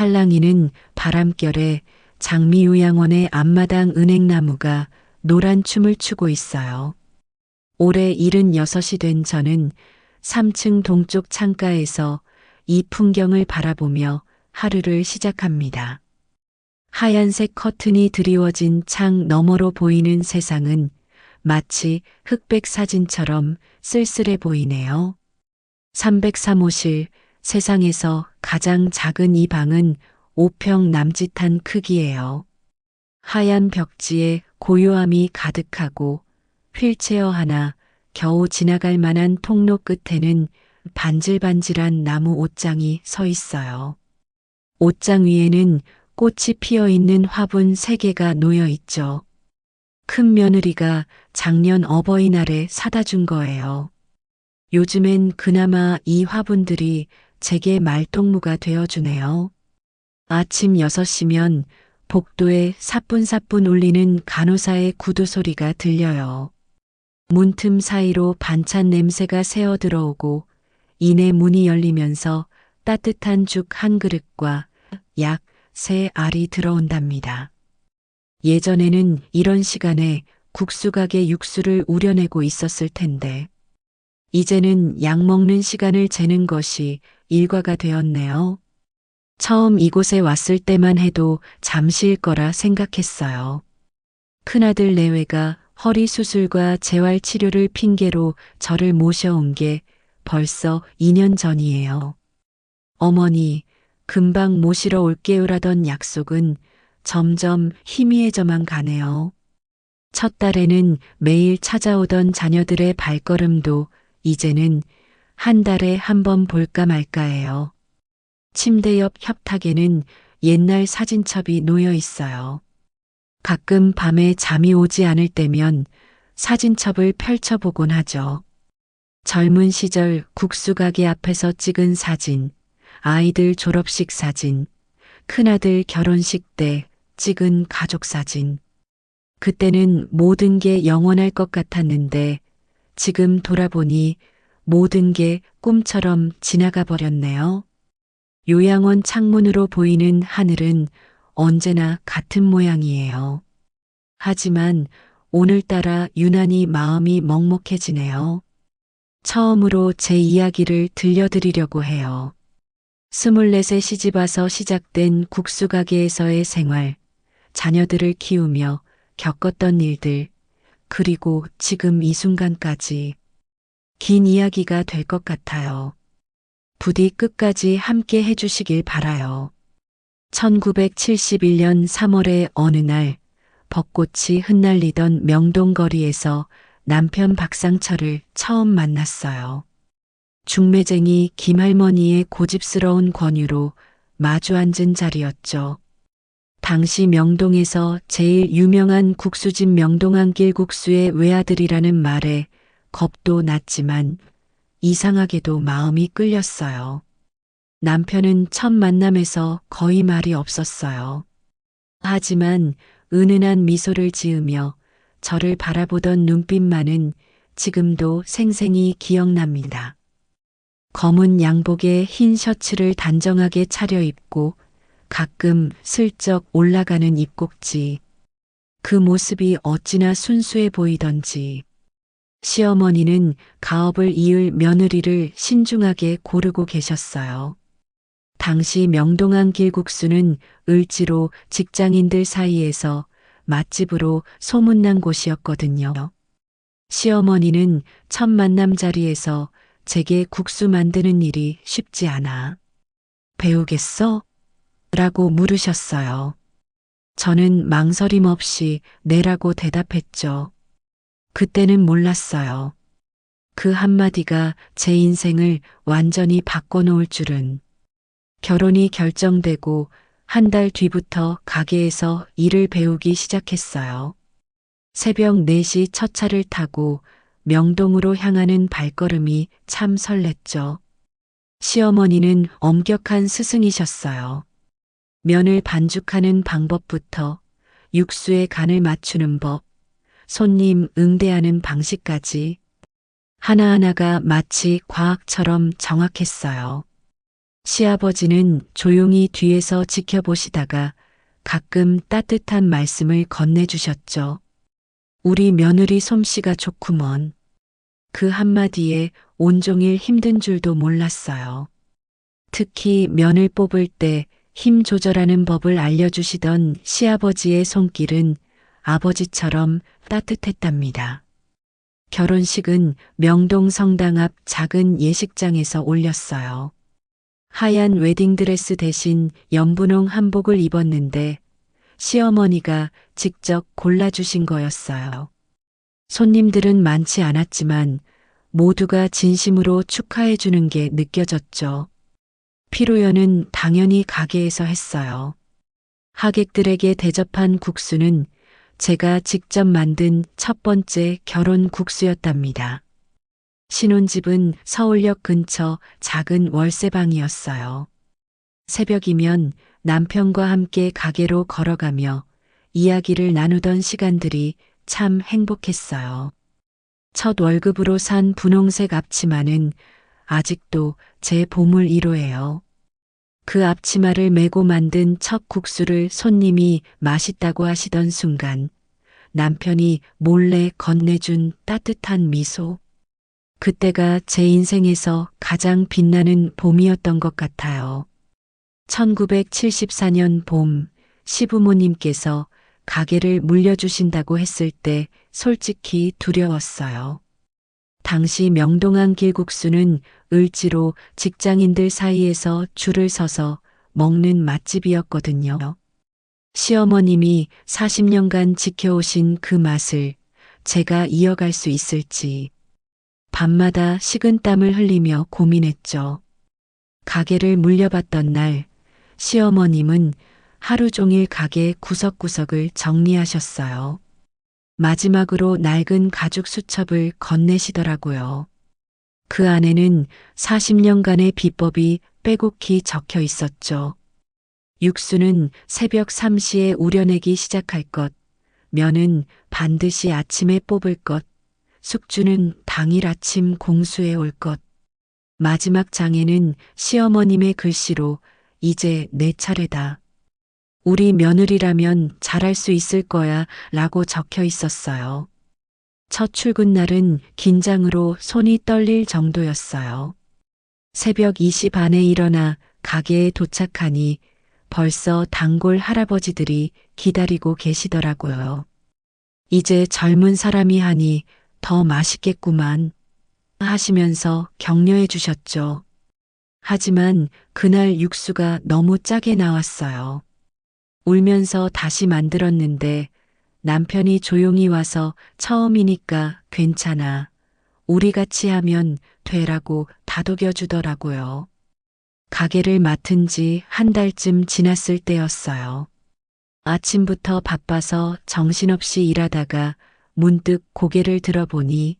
살랑이는 바람결에 장미요양원의 앞마당 은행나무가 노란 춤을 추고 있어요. 올해 76이 된 저는 3층 동쪽 창가에서 이 풍경을 바라보며 하루를 시작합니다. 하얀색 커튼이 드리워진 창 너머로 보이는 세상은 마치 흑백 사진처럼 쓸쓸해 보이네요. 303호실, 세상에서 가장 작은 이 방은 5평 남짓한 크기예요. 하얀 벽지에 고요함이 가득하고 휠체어 하나, 겨우 지나갈 만한 통로 끝에는 반질반질한 나무 옷장이 서 있어요. 옷장 위에는 꽃이 피어 있는 화분 3개가 놓여 있죠. 큰 며느리가 작년 어버이날에 사다 준 거예요. 요즘엔 그나마 이 화분들이 제게 말동무가 되어주네요. 아침 6시면 복도에 사뿐사뿐 울리는 간호사의 구두 소리가 들려요. 문틈 사이로 반찬 냄새가 새어 들어오고 이내 문이 열리면서 따뜻한 죽 한 그릇과 약 3알이 들어온답니다. 예전에는 이런 시간에 국수가게 육수를 우려내고 있었을 텐데 이제는 약 먹는 시간을 재는 것이 일과가 되었네요. 처음 이곳에 왔을 때만 해도 잠시일 거라 생각했어요. 큰아들 내외가 허리 수술과 재활 치료를 핑계로 저를 모셔온 게 벌써 2년 전이에요. 어머니, 금방 모시러 올게요라던 약속은 점점 희미해져만 가네요. 첫 달에는 매일 찾아오던 자녀들의 발걸음도 이제는 한 달에 한 번 볼까 말까해요. 침대 옆 협탁에는 옛날 사진첩이 놓여 있어요. 가끔 밤에 잠이 오지 않을 때면 사진첩을 펼쳐보곤 하죠. 젊은 시절 국수가게 앞에서 찍은 사진, 아이들 졸업식 사진, 큰아들 결혼식 때 찍은 가족 사진. 그때는 모든 게 영원할 것 같았는데 지금 돌아보니 모든 게 꿈처럼 지나가 버렸네요. 요양원 창문으로 보이는 하늘은 언제나 같은 모양이에요. 하지만 오늘따라 유난히 마음이 먹먹해지네요. 처음으로 제 이야기를 들려드리려고 해요. 24세 시집와서 시작된 국수가게에서의 생활, 자녀들을 키우며 겪었던 일들, 그리고 지금 이 순간까지 긴 이야기가 될 것 같아요. 부디 끝까지 함께 해주시길 바라요. 1971년 3월의 어느 날 벚꽃이 흩날리던 명동거리에서 남편 박상철을 처음 만났어요. 중매쟁이 김할머니의 고집스러운 권유로 마주 앉은 자리였죠. 당시 명동에서 제일 유명한 국수집 명동안길 국수의 외아들이라는 말에 겁도 났지만 이상하게도 마음이 끌렸어요. 남편은 첫 만남에서 거의 말이 없었어요. 하지만 은은한 미소를 지으며 저를 바라보던 눈빛만은 지금도 생생히 기억납니다. 검은 양복에 흰 셔츠를 단정하게 차려입고 가끔 슬쩍 올라가는 입꼭지. 그 모습이 어찌나 순수해 보이던지. 시어머니는 가업을 이을 며느리를 신중하게 고르고 계셨어요. 당시 명동안 길국수는 을지로 직장인들 사이에서 맛집으로 소문난 곳이었거든요. 시어머니는 첫 만남 자리에서 제게 국수 만드는 일이 쉽지 않아. 배우겠어? 라고 물으셨어요. 저는 망설임 없이 네라고 대답했죠. 그때는 몰랐어요. 그 한마디가 제 인생을 완전히 바꿔놓을 줄은. 결혼이 결정되고 한 달 뒤부터 가게에서 일을 배우기 시작했어요. 새벽 4시 첫 차를 타고 명동으로 향하는 발걸음이 참 설렜죠. 시어머니는 엄격한 스승이셨어요. 면을 반죽하는 방법부터 육수의 간을 맞추는 법, 손님 응대하는 방식까지 하나하나가 마치 과학처럼 정확했어요. 시아버지는 조용히 뒤에서 지켜보시다가 가끔 따뜻한 말씀을 건네주셨죠. 우리 며느리 솜씨가 좋구먼. 그 한마디에 온종일 힘든 줄도 몰랐어요. 특히 면을 뽑을 때 힘 조절하는 법을 알려주시던 시아버지의 손길은 아버지처럼 따뜻했답니다. 결혼식은 명동 성당 앞 작은 예식장에서 올렸어요. 하얀 웨딩드레스 대신 연분홍 한복을 입었는데 시어머니가 직접 골라주신 거였어요. 손님들은 많지 않았지만 모두가 진심으로 축하해 주는 게 느껴졌죠. 피로연은 당연히 가게에서 했어요. 하객들에게 대접한 국수는 제가 직접 만든 첫 번째 결혼 국수였답니다. 신혼집은 서울역 근처 작은 월세방이었어요. 새벽이면 남편과 함께 가게로 걸어가며 이야기를 나누던 시간들이 참 행복했어요. 첫 월급으로 산 분홍색 앞치마는 아직도 제 보물 1호예요. 그 앞치마를 메고 만든 첫 국수를 손님이 맛있다고 하시던 순간 남편이 몰래 건네준 따뜻한 미소. 그때가 제 인생에서 가장 빛나는 봄이었던 것 같아요. 1974년 봄 시부모님께서 가게를 물려주신다고 했을 때 솔직히 두려웠어요. 당시 명동안 길국수는 을지로 직장인들 사이에서 줄을 서서 먹는 맛집이었거든요. 시어머님이 40년간 지켜오신 그 맛을 제가 이어갈 수 있을지 밤마다 식은땀을 흘리며 고민했죠. 가게를 물려받던 날 시어머님은 하루 종일 가게 구석구석을 정리하셨어요. 마지막으로 낡은 가죽 수첩을 건네시더라고요. 그 안에는 40년간의 비법이 빼곡히 적혀 있었죠. 육수는 새벽 3시에 우려내기 시작할 것, 면은 반드시 아침에 뽑을 것, 숙주는 당일 아침 공수해 올 것. 마지막 장에는 시어머님의 글씨로 이제 내 차례다. 우리 며느리라면 잘할 수 있을 거야 라고 적혀 있었어요. 첫 출근 날은 긴장으로 손이 떨릴 정도였어요. 새벽 2시 반에 일어나 가게에 도착하니 벌써 단골 할아버지들이 기다리고 계시더라고요. 이제 젊은 사람이 하니 더 맛있겠구만 하시면서 격려해 주셨죠. 하지만 그날 육수가 너무 짜게 나왔어요. 울면서 다시 만들었는데 남편이 조용히 와서 처음이니까 괜찮아. 우리 같이 하면 되라고 다독여 주더라고요. 가게를 맡은 지 한 달쯤 지났을 때였어요. 아침부터 바빠서 정신없이 일하다가 문득 고개를 들어보니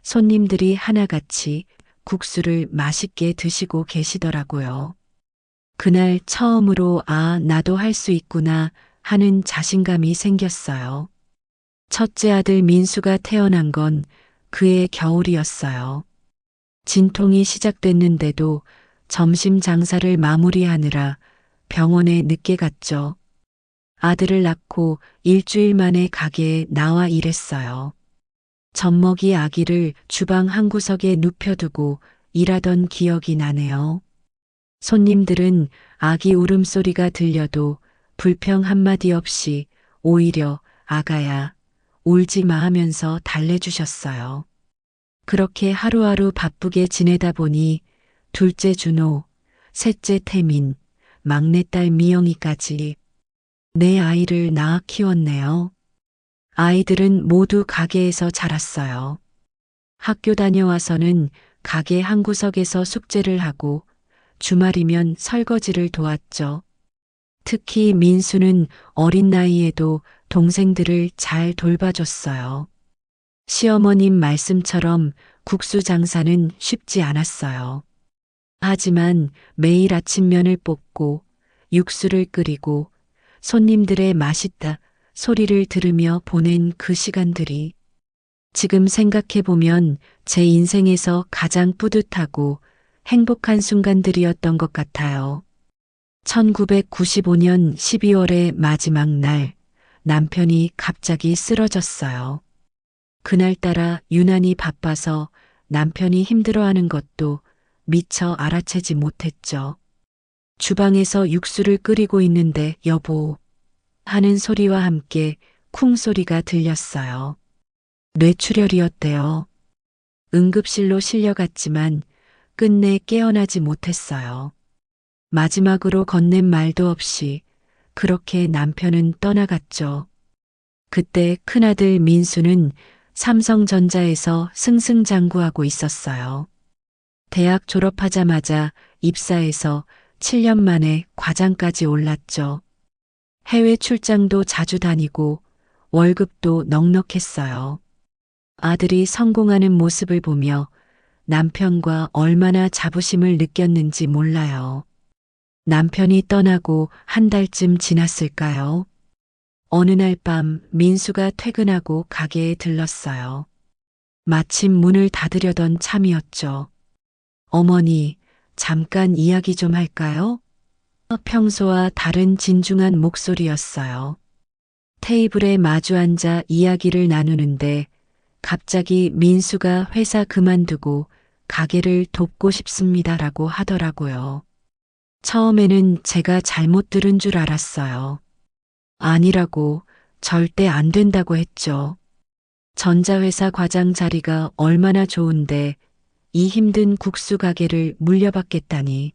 손님들이 하나같이 국수를 맛있게 드시고 계시더라고요. 그날 처음으로 나도 할 수 있구나 하는 자신감이 생겼어요. 첫째 아들 민수가 태어난 건 그의 겨울이었어요. 진통이 시작됐는데도 점심 장사를 마무리하느라 병원에 늦게 갔죠. 아들을 낳고 일주일 만에 가게에 나와 일했어요. 젖먹이 아기를 주방 한 구석에 눕혀두고 일하던 기억이 나네요. 손님들은 아기 울음소리가 들려도 불평 한마디 없이 오히려 아가야, 울지 마 하면서 달래주셨어요. 그렇게 하루하루 바쁘게 지내다 보니 둘째 준호, 셋째 태민, 막내딸 미영이까지 내 아이를 낳아 키웠네요. 아이들은 모두 가게에서 자랐어요. 학교 다녀와서는 가게 한 구석에서 숙제를 하고 주말이면 설거지를 도왔죠. 특히 민수는 어린 나이에도 동생들을 잘 돌봐줬어요. 시어머님 말씀처럼 국수 장사는 쉽지 않았어요. 하지만 매일 아침 면을 뽑고 육수를 끓이고 손님들의 맛있다 소리를 들으며 보낸 그 시간들이 지금 생각해보면 제 인생에서 가장 뿌듯하고 행복한 순간들이었던 것 같아요. 1995년 12월의 마지막 날, 남편이 갑자기 쓰러졌어요. 그날따라 유난히 바빠서 남편이 힘들어하는 것도 미처 알아채지 못했죠. 주방에서 육수를 끓이고 있는데 여보 하는 소리와 함께 쿵 소리가 들렸어요. 뇌출혈이었대요. 응급실로 실려갔지만 끝내 깨어나지 못했어요. 마지막으로 건넨 말도 없이 그렇게 남편은 떠나갔죠. 그때 큰아들 민수는 삼성전자에서 승승장구하고 있었어요. 대학 졸업하자마자 입사해서 7년 만에 과장까지 올랐죠. 해외 출장도 자주 다니고 월급도 넉넉했어요. 아들이 성공하는 모습을 보며 남편과 얼마나 자부심을 느꼈는지 몰라요. 남편이 떠나고 한 달쯤 지났을까요? 어느 날 밤 민수가 퇴근하고 가게에 들렀어요. 마침 문을 닫으려던 참이었죠. 어머니, 잠깐 이야기 좀 할까요? 평소와 다른 진중한 목소리였어요. 테이블에 마주 앉아 이야기를 나누는데 갑자기 민수가 회사 그만두고 가게를 돕고 싶습니다라고 하더라고요. 처음에는 제가 잘못 들은 줄 알았어요. 아니라고, 절대 안 된다고 했죠. 전자회사 과장 자리가 얼마나 좋은데 이 힘든 국수 가게를 물려받겠다니.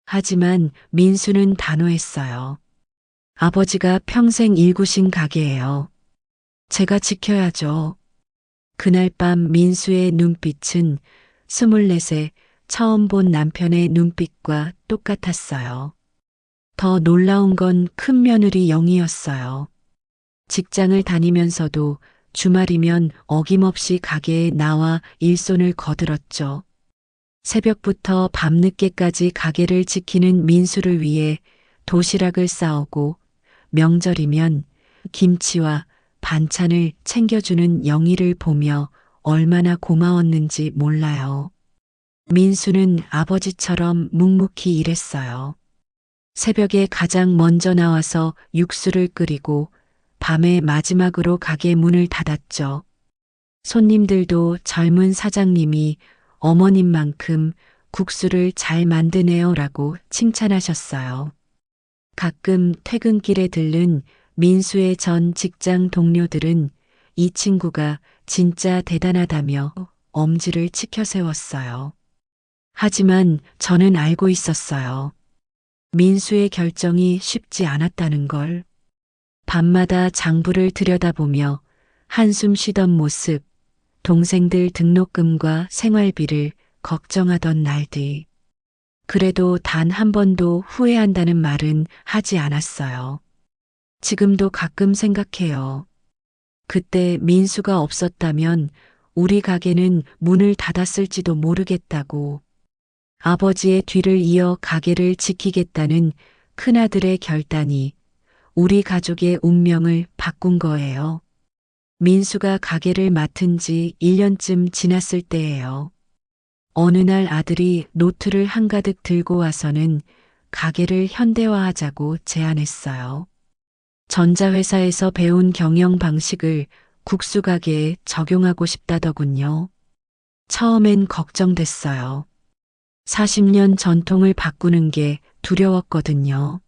하지만 민수는 단호했어요. 아버지가 평생 일구신 가게예요. 제가 지켜야죠. 그날 밤 민수의 눈빛은 24세 처음 본 남편의 눈빛과 똑같았어요. 더 놀라운 건 큰 며느리 영이었어요. 직장을 다니면서도 주말이면 어김없이 가게에 나와 일손을 거들었죠. 새벽부터 밤늦게까지 가게를 지키는 민수를 위해 도시락을 싸오고 명절이면 김치와 반찬을 챙겨주는 영희를 보며 얼마나 고마웠는지 몰라요. 민수는 아버지처럼 묵묵히 일했어요. 새벽에 가장 먼저 나와서 육수를 끓이고 밤에 마지막으로 가게 문을 닫았죠. 손님들도 젊은 사장님이 어머님만큼 국수를 잘 만드네요라고 칭찬하셨어요. 가끔 퇴근길에 들른 민수의 전 직장 동료들은 이 친구가 진짜 대단하다며 엄지를 치켜 세웠어요. 하지만 저는 알고 있었어요. 민수의 결정이 쉽지 않았다는 걸. 밤마다 장부를 들여다보며 한숨 쉬던 모습, 동생들 등록금과 생활비를 걱정하던 날들. 그래도 단 한 번도 후회한다는 말은 하지 않았어요. 지금도 가끔 생각해요. 그때 민수가 없었다면 우리 가게는 문을 닫았을지도 모르겠다고. 아버지의 뒤를 이어 가게를 지키겠다는 큰아들의 결단이 우리 가족의 운명을 바꾼 거예요. 민수가 가게를 맡은 지 1년쯤 지났을 때예요. 어느 날 아들이 노트를 한가득 들고 와서는 가게를 현대화하자고 제안했어요. 전자회사에서 배운 경영 방식을 국수 가게에 적용하고 싶다더군요. 처음엔 걱정됐어요. 40년 전통을 바꾸는 게 두려웠거든요.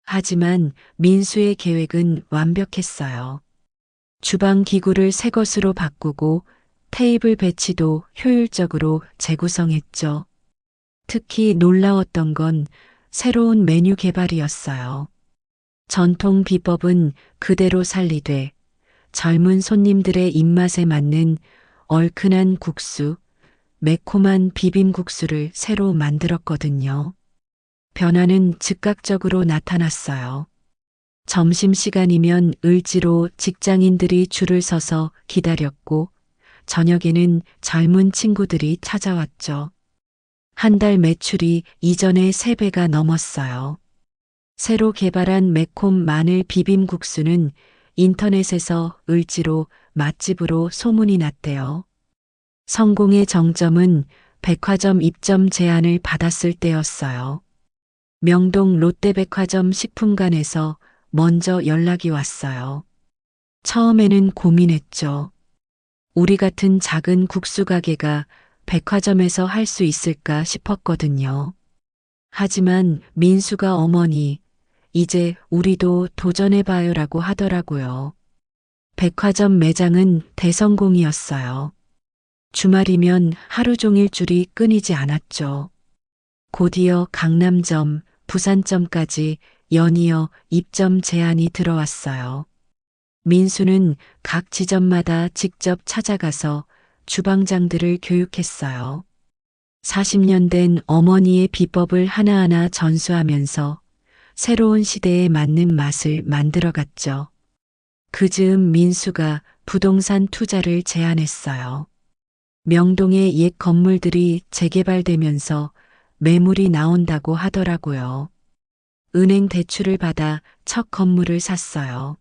하지만 민수의 계획은 완벽했어요. 주방 기구를 새 것으로 바꾸고 테이블 배치도 효율적으로 재구성했죠. 특히 놀라웠던 건 새로운 메뉴 개발이었어요. 전통 비법은 그대로 살리되 젊은 손님들의 입맛에 맞는 얼큰한 국수, 매콤한 비빔국수를 새로 만들었거든요. 변화는 즉각적으로 나타났어요. 점심시간이면 을지로 직장인들이 줄을 서서 기다렸고 저녁에는 젊은 친구들이 찾아왔죠. 한 달 매출이 이전의 3배가 넘었어요. 새로 개발한 매콤 마늘 비빔국수는 인터넷에서 을지로 맛집으로 소문이 났대요. 성공의 정점은 백화점 입점 제안을 받았을 때였어요. 명동 롯데백화점 식품관에서 먼저 연락이 왔어요. 처음에는 고민했죠. 우리 같은 작은 국수 가게가 백화점에서 할 수 있을까 싶었거든요. 하지만 민수가 어머니, 이제 우리도 도전해봐요라고 하더라고요. 백화점 매장은 대성공이었어요. 주말이면 하루 종일 줄이 끊이지 않았죠. 곧이어 강남점, 부산점까지 연이어 입점 제안이 들어왔어요. 민수는 각 지점마다 직접 찾아가서 주방장들을 교육했어요. 40년 된 어머니의 비법을 하나하나 전수하면서 새로운 시대에 맞는 맛을 만들어갔죠. 그 즈음 민수가 부동산 투자를 제안했어요. 명동의 옛 건물들이 재개발되면서 매물이 나온다고 하더라고요. 은행 대출을 받아 첫 건물을 샀어요.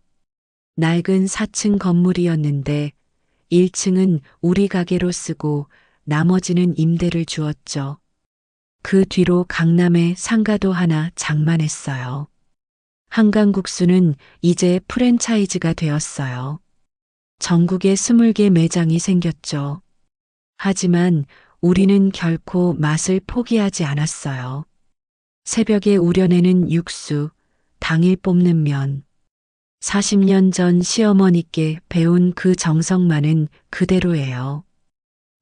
낡은 4층 건물이었는데 1층은 우리 가게로 쓰고 나머지는 임대를 주었죠. 그 뒤로 강남에 상가도 하나 장만했어요. 한강국수는 이제 프랜차이즈가 되었어요. 전국에 20개 매장이 생겼죠. 하지만 우리는 결코 맛을 포기하지 않았어요. 새벽에 우려내는 육수, 당일 뽑는 면. 40년 전 시어머니께 배운 그 정성만은 그대로예요.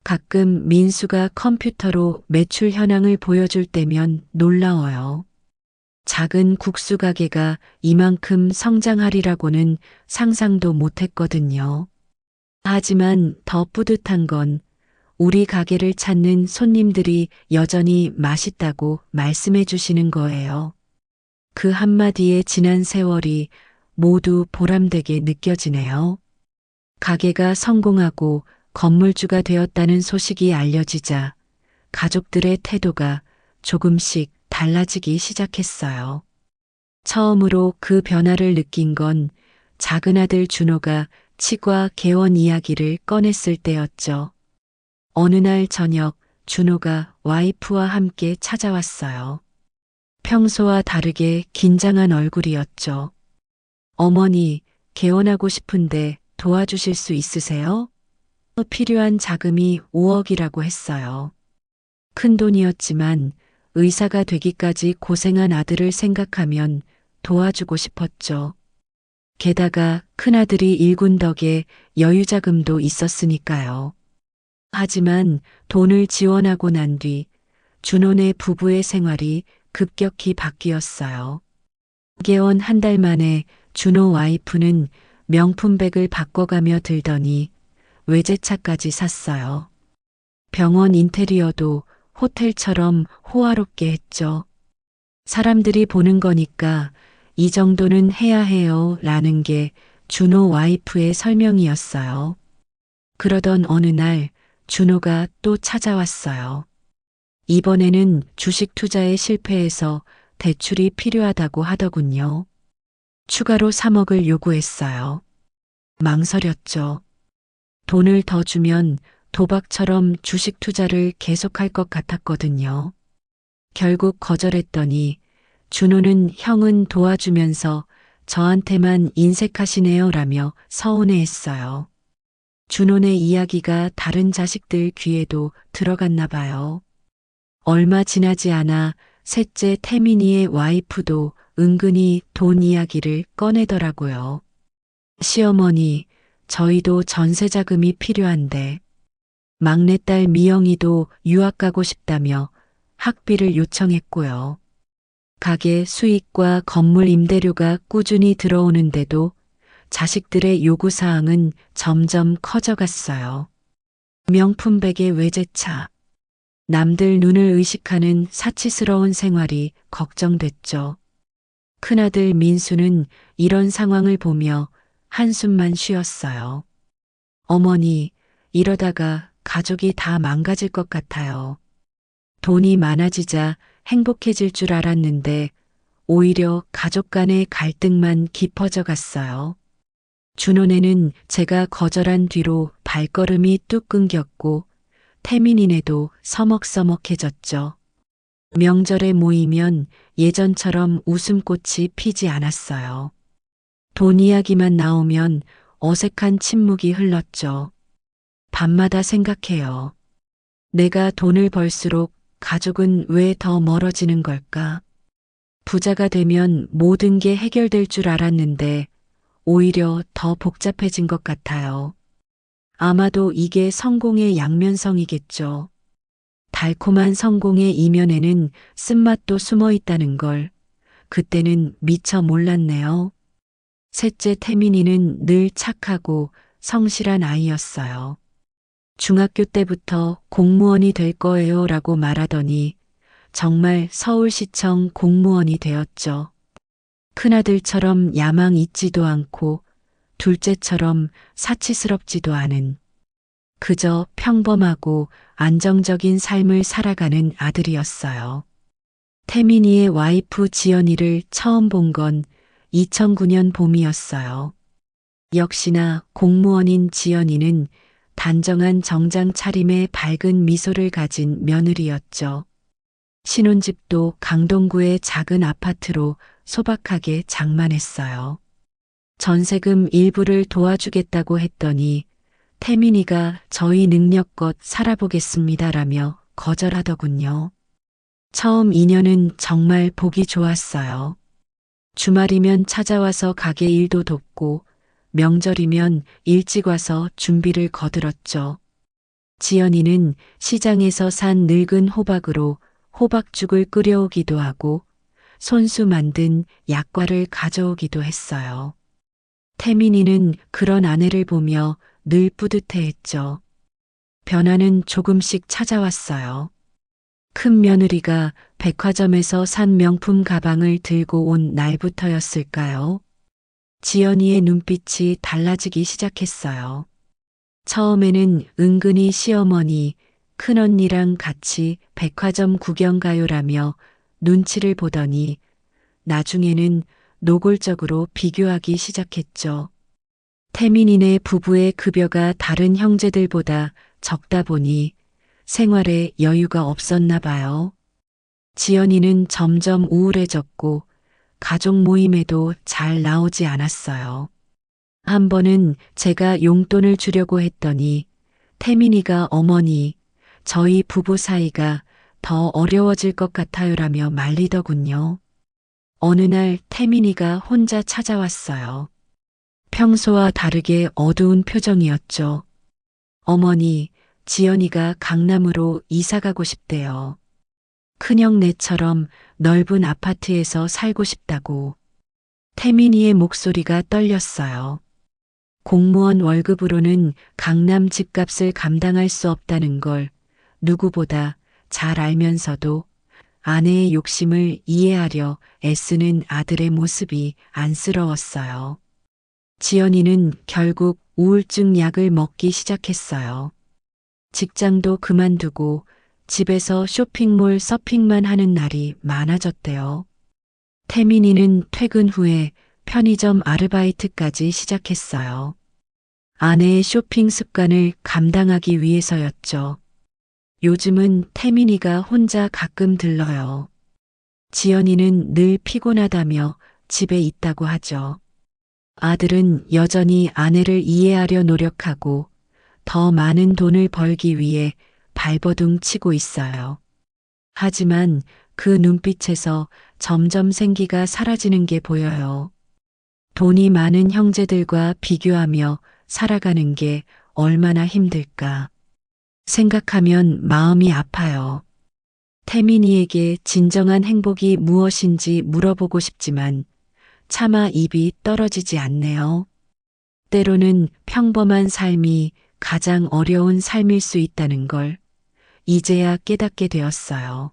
가끔 민수가 컴퓨터로 매출 현황을 보여줄 때면 놀라워요. 작은 국수 가게가 이만큼 성장하리라고는 상상도 못했거든요. 하지만 더 뿌듯한 건 우리 가게를 찾는 손님들이 여전히 맛있다고 말씀해 주시는 거예요. 그 한마디에 지난 세월이 모두 보람되게 느껴지네요. 가게가 성공하고 건물주가 되었다는 소식이 알려지자 가족들의 태도가 조금씩 달라지기 시작했어요. 처음으로 그 변화를 느낀 건 작은 아들 준호가 치과 개원 이야기를 꺼냈을 때였죠. 어느 날 저녁 준호가 와이프와 함께 찾아왔어요. 평소와 다르게 긴장한 얼굴이었죠. 어머니, 개원하고 싶은데 도와주실 수 있으세요? 필요한 자금이 5억이라고 했어요. 큰 돈이었지만 의사가 되기까지 고생한 아들을 생각하면 도와주고 싶었죠. 게다가 큰아들이 일군 덕에 여유자금도 있었으니까요. 하지만 돈을 지원하고 난 뒤 준호네 부부의 생활이 급격히 바뀌었어요. 개원 한 달 만에 준호 와이프는 명품백을 바꿔가며 들더니 외제차까지 샀어요. 병원 인테리어도 호텔처럼 호화롭게 했죠. 사람들이 보는 거니까 이 정도는 해야 해요 라는 게 준호 와이프의 설명이었어요. 그러던 어느 날 준호가 또 찾아왔어요. 이번에는 주식 투자에 실패해서 대출이 필요하다고 하더군요. 추가로 3억을 요구했어요. 망설였죠. 돈을 더 주면 도박처럼 주식 투자를 계속할 것 같았거든요. 결국 거절했더니 준호는 형은 도와주면서 저한테만 인색하시네요 라며 서운해했어요. 준호네 이야기가 다른 자식들 귀에도 들어갔나 봐요. 얼마 지나지 않아 셋째 태민이의 와이프도 은근히 돈 이야기를 꺼내더라고요. 시어머니, 저희도 전세 자금이 필요한데 막내딸 미영이도 유학 가고 싶다며 학비를 요청했고요. 가게 수익과 건물 임대료가 꾸준히 들어오는데도 자식들의 요구사항은 점점 커져갔어요. 명품백의 외제차, 남들 눈을 의식하는 사치스러운 생활이 걱정됐죠. 큰아들 민수는 이런 상황을 보며 한숨만 쉬었어요. 어머니, 이러다가 가족이 다 망가질 것 같아요. 돈이 많아지자 행복해질 줄 알았는데 오히려 가족 간의 갈등만 깊어져 갔어요. 준호네는 제가 거절한 뒤로 발걸음이 뚝 끊겼고 태민이네도 서먹서먹해졌죠. 명절에 모이면 예전처럼 웃음꽃이 피지 않았어요. 돈 이야기만 나오면 어색한 침묵이 흘렀죠. 밤마다 생각해요. 내가 돈을 벌수록 가족은 왜 더 멀어지는 걸까? 부자가 되면 모든 게 해결될 줄 알았는데 오히려 더 복잡해진 것 같아요. 아마도 이게 성공의 양면성이겠죠. 달콤한 성공의 이면에는 쓴맛도 숨어 있다는 걸 그때는 미처 몰랐네요. 셋째 태민이는 늘 착하고 성실한 아이였어요. 중학교 때부터 공무원이 될 거예요 라고 말하더니 정말 서울시청 공무원이 되었죠. 큰아들처럼 야망 있지도 않고 둘째처럼 사치스럽지도 않은 그저 평범하고 안정적인 삶을 살아가는 아들이었어요. 태민이의 와이프 지연이를 처음 본 건 2009년 봄이었어요. 역시나 공무원인 지연이는 단정한 정장 차림에 밝은 미소를 가진 며느리였죠. 신혼집도 강동구의 작은 아파트로 소박하게 장만했어요. 전세금 일부를 도와주겠다고 했더니 태민이가 저희 능력껏 살아보겠습니다라며 거절하더군요. 처음 2년은 정말 보기 좋았어요. 주말이면 찾아와서 가게 일도 돕고 명절이면 일찍 와서 준비를 거들었죠. 지연이는 시장에서 산 늙은 호박으로 호박죽을 끓여오기도 하고 손수 만든 약과를 가져오기도 했어요. 태민이는 그런 아내를 보며 늘 뿌듯해했죠. 변화는 조금씩 찾아왔어요. 큰 며느리가 백화점에서 산 명품 가방을 들고 온 날부터였을까요? 지연이의 눈빛이 달라지기 시작했어요. 처음에는 은근히 시어머니, 큰언니랑 같이 백화점 구경 가요라며 눈치를 보더니 나중에는 노골적으로 비교하기 시작했죠. 태민이네 부부의 급여가 다른 형제들보다 적다 보니 생활에 여유가 없었나 봐요. 지연이는 점점 우울해졌고 가족 모임에도 잘 나오지 않았어요. 한 번은 제가 용돈을 주려고 했더니 태민이가 어머니, 저희 부부 사이가 더 어려워질 것 같아요라며 말리더군요. 어느 날 태민이가 혼자 찾아왔어요. 평소와 다르게 어두운 표정이었죠. 어머니, 지연이가 강남으로 이사 가고 싶대요. 큰형네처럼 넓은 아파트에서 살고 싶다고. 태민이의 목소리가 떨렸어요. 공무원 월급으로는 강남 집값을 감당할 수 없다는 걸 누구보다 잘 알면서도 아내의 욕심을 이해하려 애쓰는 아들의 모습이 안쓰러웠어요. 지연이는 결국 우울증 약을 먹기 시작했어요. 직장도 그만두고 집에서 쇼핑몰 서핑만 하는 날이 많아졌대요. 태민이는 퇴근 후에 편의점 아르바이트까지 시작했어요. 아내의 쇼핑 습관을 감당하기 위해서였죠. 요즘은 태민이가 혼자 가끔 들러요. 지연이는 늘 피곤하다며 집에 있다고 하죠. 아들은 여전히 아내를 이해하려 노력하고 더 많은 돈을 벌기 위해 발버둥 치고 있어요. 하지만 그 눈빛에서 점점 생기가 사라지는 게 보여요. 돈이 많은 형제들과 비교하며 살아가는 게 얼마나 힘들까 생각하면 마음이 아파요. 태민이에게 진정한 행복이 무엇인지 물어보고 싶지만 차마 입이 떨어지지 않네요. 때로는 평범한 삶이 가장 어려운 삶일 수 있다는 걸 이제야 깨닫게 되었어요.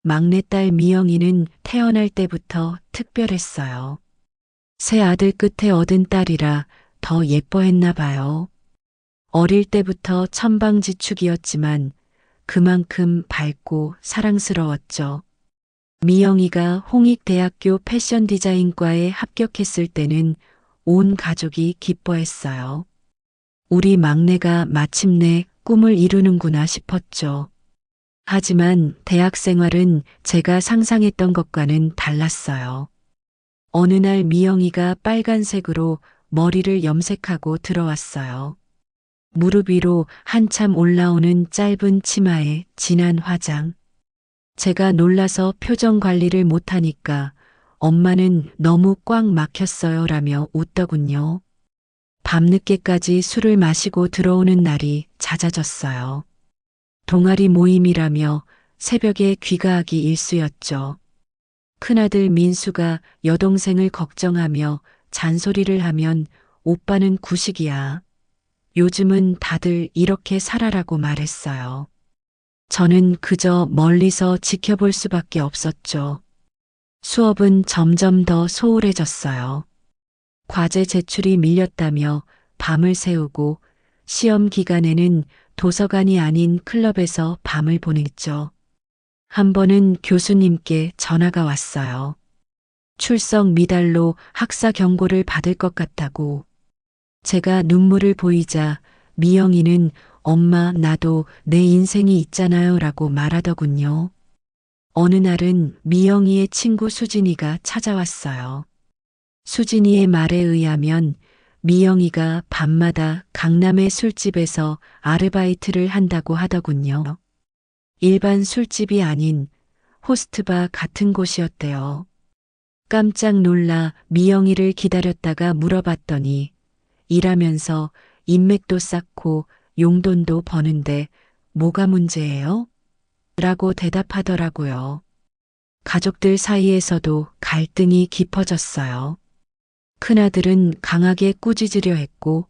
막내딸 미영이는 태어날 때부터 특별했어요. 새 아들 끝에 얻은 딸이라 더 예뻐했나 봐요. 어릴 때부터 천방지축이었지만 그만큼 밝고 사랑스러웠죠. 미영이가 홍익대학교 패션 디자인과에 합격했을 때는 온 가족이 기뻐했어요. 우리 막내가 마침내 꿈을 이루는구나 싶었죠. 하지만 대학 생활은 제가 상상했던 것과는 달랐어요. 어느 날 미영이가 빨간색으로 머리를 염색하고 들어왔어요. 무릎 위로 한참 올라오는 짧은 치마에 진한 화장. 제가 놀라서 표정 관리를 못하니까 엄마는 너무 꽉 막혔어요 라며 웃더군요. 밤늦게까지 술을 마시고 들어오는 날이 잦아졌어요. 동아리 모임이라며 새벽에 귀가하기 일쑤였죠. 큰아들 민수가 여동생을 걱정하며 잔소리를 하면 오빠는 구식이야. 요즘은 다들 이렇게 살아라고 말했어요. 저는 그저 멀리서 지켜볼 수밖에 없었죠. 수업은 점점 더 소홀해졌어요. 과제 제출이 밀렸다며 밤을 새우고 시험 기간에는 도서관이 아닌 클럽에서 밤을 보냈죠. 한 번은 교수님께 전화가 왔어요. 출석 미달로 학사 경고를 받을 것 같다고. 제가 눈물을 보이자 미영이는 엄마 나도 내 인생이 있잖아요 라고 말하더군요. 어느 날은 미영이의 친구 수진이가 찾아왔어요. 수진이의 말에 의하면 미영이가 밤마다 강남의 술집에서 아르바이트를 한다고 하더군요. 일반 술집이 아닌 호스트바 같은 곳이었대요. 깜짝 놀라 미영이를 기다렸다가 물어봤더니 일하면서 인맥도 쌓고 용돈도 버는데 뭐가 문제예요? 라고 대답하더라고요. 가족들 사이에서도 갈등이 깊어졌어요. 큰아들은 강하게 꾸짖으려 했고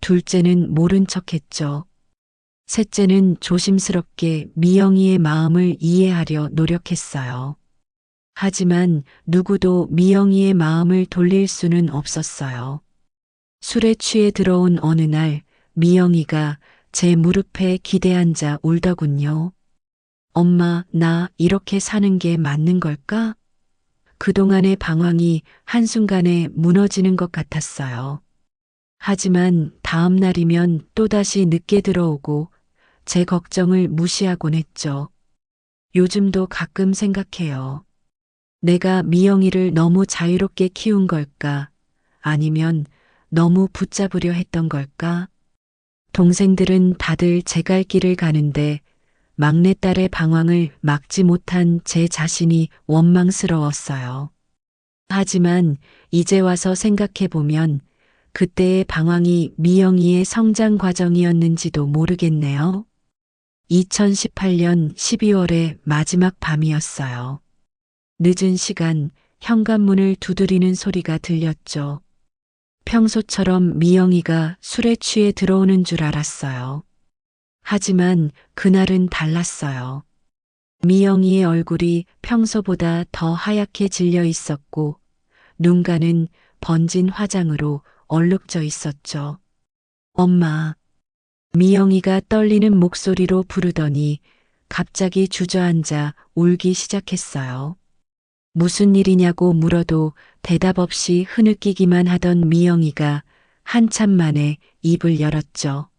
둘째는 모른 척했죠. 셋째는 조심스럽게 미영이의 마음을 이해하려 노력했어요. 하지만 누구도 미영이의 마음을 돌릴 수는 없었어요. 술에 취해 들어온 어느 날 미영이가 제 무릎에 기대앉아 울더군요. 엄마, 나 이렇게 사는 게 맞는 걸까? 그동안의 방황이 한순간에 무너지는 것 같았어요. 하지만 다음 날이면 또다시 늦게 들어오고 제 걱정을 무시하곤 했죠. 요즘도 가끔 생각해요. 내가 미영이를 너무 자유롭게 키운 걸까? 아니면 너무 붙잡으려 했던 걸까? 동생들은 다들 제 갈 길을 가는데 막내딸의 방황을 막지 못한 제 자신이 원망스러웠어요. 하지만 이제 와서 생각해보면 그때의 방황이 미영이의 성장 과정이었는지도 모르겠네요. 2018년 12월의 마지막 밤이었어요. 늦은 시간 현관문을 두드리는 소리가 들렸죠. 평소처럼 미영이가 술에 취해 들어오는 줄 알았어요. 하지만 그날은 달랐어요. 미영이의 얼굴이 평소보다 더 하얗게 질려 있었고 눈가는 번진 화장으로 얼룩져 있었죠. 엄마. 미영이가 떨리는 목소리로 부르더니 갑자기 주저앉아 울기 시작했어요. 무슨 일이냐고 물어도 대답 없이 흐느끼기만 하던 미영이가 한참 만에 입을 열었죠.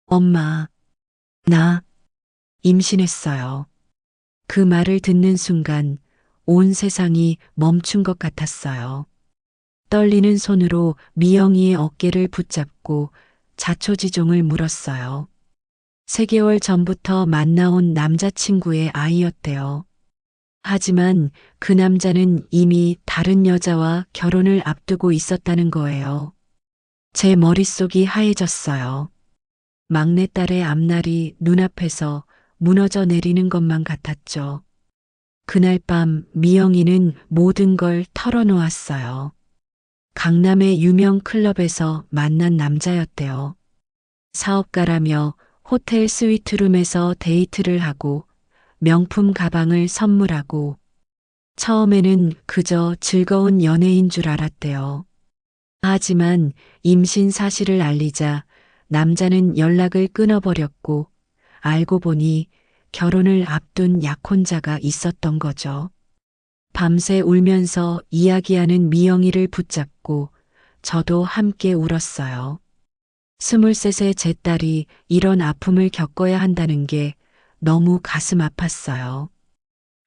엄마, 나 임신했어요. 그 말을 듣는 순간 온 세상이 멈춘 것 같았어요. 떨리는 손으로 미영이의 어깨를 붙잡고 자초지종을 물었어요. 3개월 전부터 만나온 남자친구의 아이였대요. 하지만 그 남자는 이미 다른 여자와 결혼을 앞두고 있었다는 거예요. 제 머릿속이 하얘졌어요. 막내딸의 앞날이 눈앞에서 무너져 내리는 것만 같았죠. 그날 밤 미영이는 모든 걸 털어놓았어요. 강남의 유명 클럽에서 만난 남자였대요. 사업가라며 호텔 스위트룸에서 데이트를 하고 명품 가방을 선물하고 처음에는 그저 즐거운 연애인 줄 알았대요. 하지만 임신 사실을 알리자 남자는 연락을 끊어버렸고 알고 보니 결혼을 앞둔 약혼자가 있었던 거죠. 밤새 울면서 이야기하는 미영이를 붙잡고 저도 함께 울었어요. 23세 제 딸이 이런 아픔을 겪어야 한다는 게 너무 가슴 아팠어요.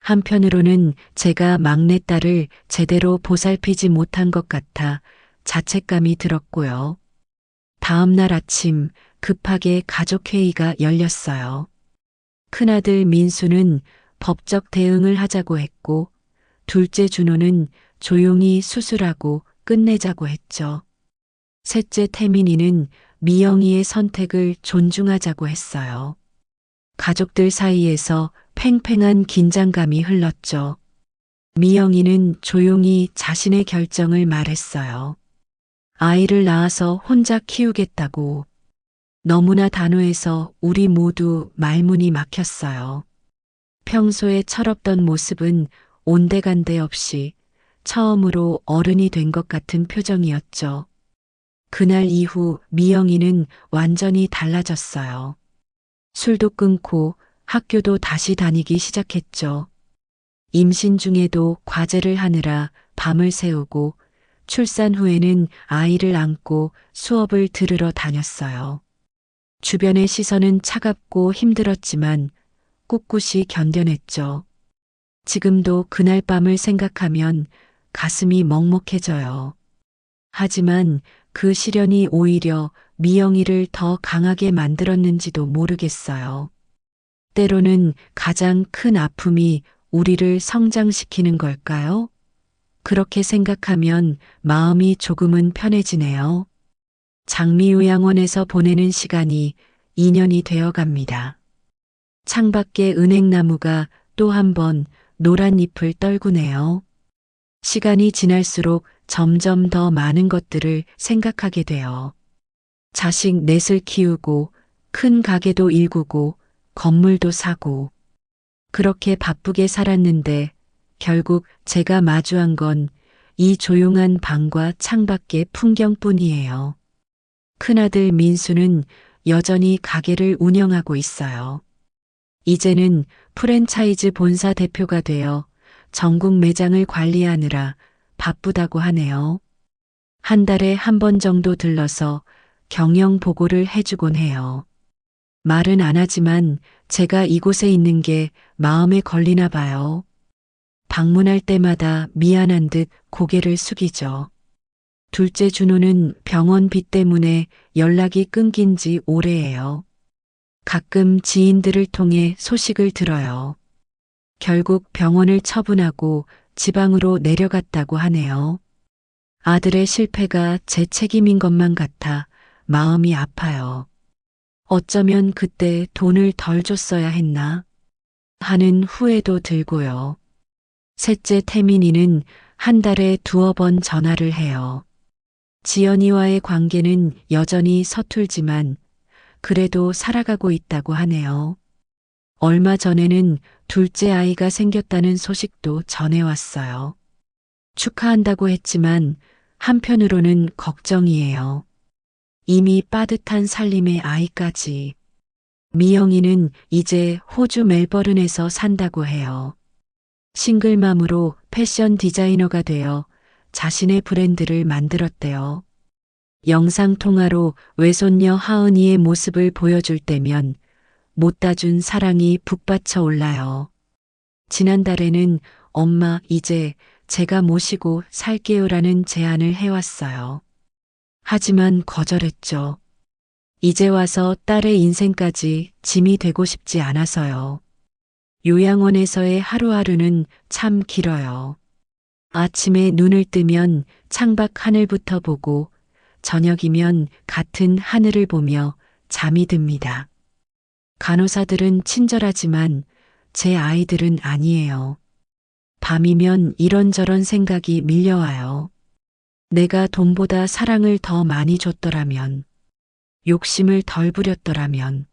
한편으로는 제가 막내딸을 제대로 보살피지 못한 것 같아 자책감이 들었고요. 다음 날 아침 급하게 가족회의가 열렸어요. 큰아들 민수는 법적 대응을 하자고 했고, 둘째 준호는 조용히 수술하고 끝내자고 했죠. 셋째 태민이는 미영이의 선택을 존중하자고 했어요. 가족들 사이에서 팽팽한 긴장감이 흘렀죠. 미영이는 조용히 자신의 결정을 말했어요. 아이를 낳아서 혼자 키우겠다고. 너무나 단호해서 우리 모두 말문이 막혔어요. 평소에 철없던 모습은 온데간데 없이 처음으로 어른이 된 것 같은 표정이었죠. 그날 이후 미영이는 완전히 달라졌어요. 술도 끊고 학교도 다시 다니기 시작했죠. 임신 중에도 과제를 하느라 밤을 새우고 출산 후에는 아이를 안고 수업을 들으러 다녔어요. 주변의 시선은 차갑고 힘들었지만 꿋꿋이 견뎌냈죠. 지금도 그날 밤을 생각하면 가슴이 먹먹해져요. 하지만 그 시련이 오히려 미영이를 더 강하게 만들었는지도 모르겠어요. 때로는 가장 큰 아픔이 우리를 성장시키는 걸까요? 그렇게 생각하면 마음이 조금은 편해지네요. 장미요양원에서 보내는 시간이 2년이 되어 갑니다. 창밖에 은행나무가 또 한 번 노란 잎을 떨구네요. 시간이 지날수록 점점 더 많은 것들을 생각하게 돼요. 자식 넷을 키우고 큰 가게도 일구고 건물도 사고 그렇게 바쁘게 살았는데 결국 제가 마주한 건 이 조용한 방과 창밖의 풍경뿐이에요. 큰아들 민수는 여전히 가게를 운영하고 있어요. 이제는 프랜차이즈 본사 대표가 되어 전국 매장을 관리하느라 바쁘다고 하네요. 한 달에 한 번 정도 들러서 경영 보고를 해주곤 해요. 말은 안 하지만 제가 이곳에 있는 게 마음에 걸리나 봐요. 방문할 때마다 미안한 듯 고개를 숙이죠. 둘째 준호는 병원비 때문에 연락이 끊긴 지 오래예요. 가끔 지인들을 통해 소식을 들어요. 결국 병원을 처분하고 지방으로 내려갔다고 하네요. 아들의 실패가 제 책임인 것만 같아 마음이 아파요. 어쩌면 그때 돈을 덜 줬어야 했나 하는 후회도 들고요. 셋째 태민이는 한 달에 2번 전화를 해요. 지연이와의 관계는 여전히 서툴지만 그래도 살아가고 있다고 하네요. 얼마 전에는 둘째 아이가 생겼다는 소식도 전해왔어요. 축하한다고 했지만 한편으로는 걱정이에요. 이미 빠듯한 살림의 아이까지. 미영이는 이제 호주 멜버른에서 산다고 해요. 싱글맘으로 패션 디자이너가 되어 자신의 브랜드를 만들었대요. 영상통화로 외손녀 하은이의 모습을 보여줄 때면 못다 준 사랑이 북받쳐 올라요. 지난달에는 엄마 이제 제가 모시고 살게요라는 제안을 해왔어요. 하지만 거절했죠. 이제 와서 딸의 인생까지 짐이 되고 싶지 않아서요. 요양원에서의 하루하루는 참 길어요. 아침에 눈을 뜨면 창밖 하늘부터 보고 저녁이면 같은 하늘을 보며 잠이 듭니다. 간호사들은 친절하지만 제 아이들은 아니에요. 밤이면 이런저런 생각이 밀려와요. 내가 돈보다 사랑을 더 많이 줬더라면, 욕심을 덜 부렸더라면,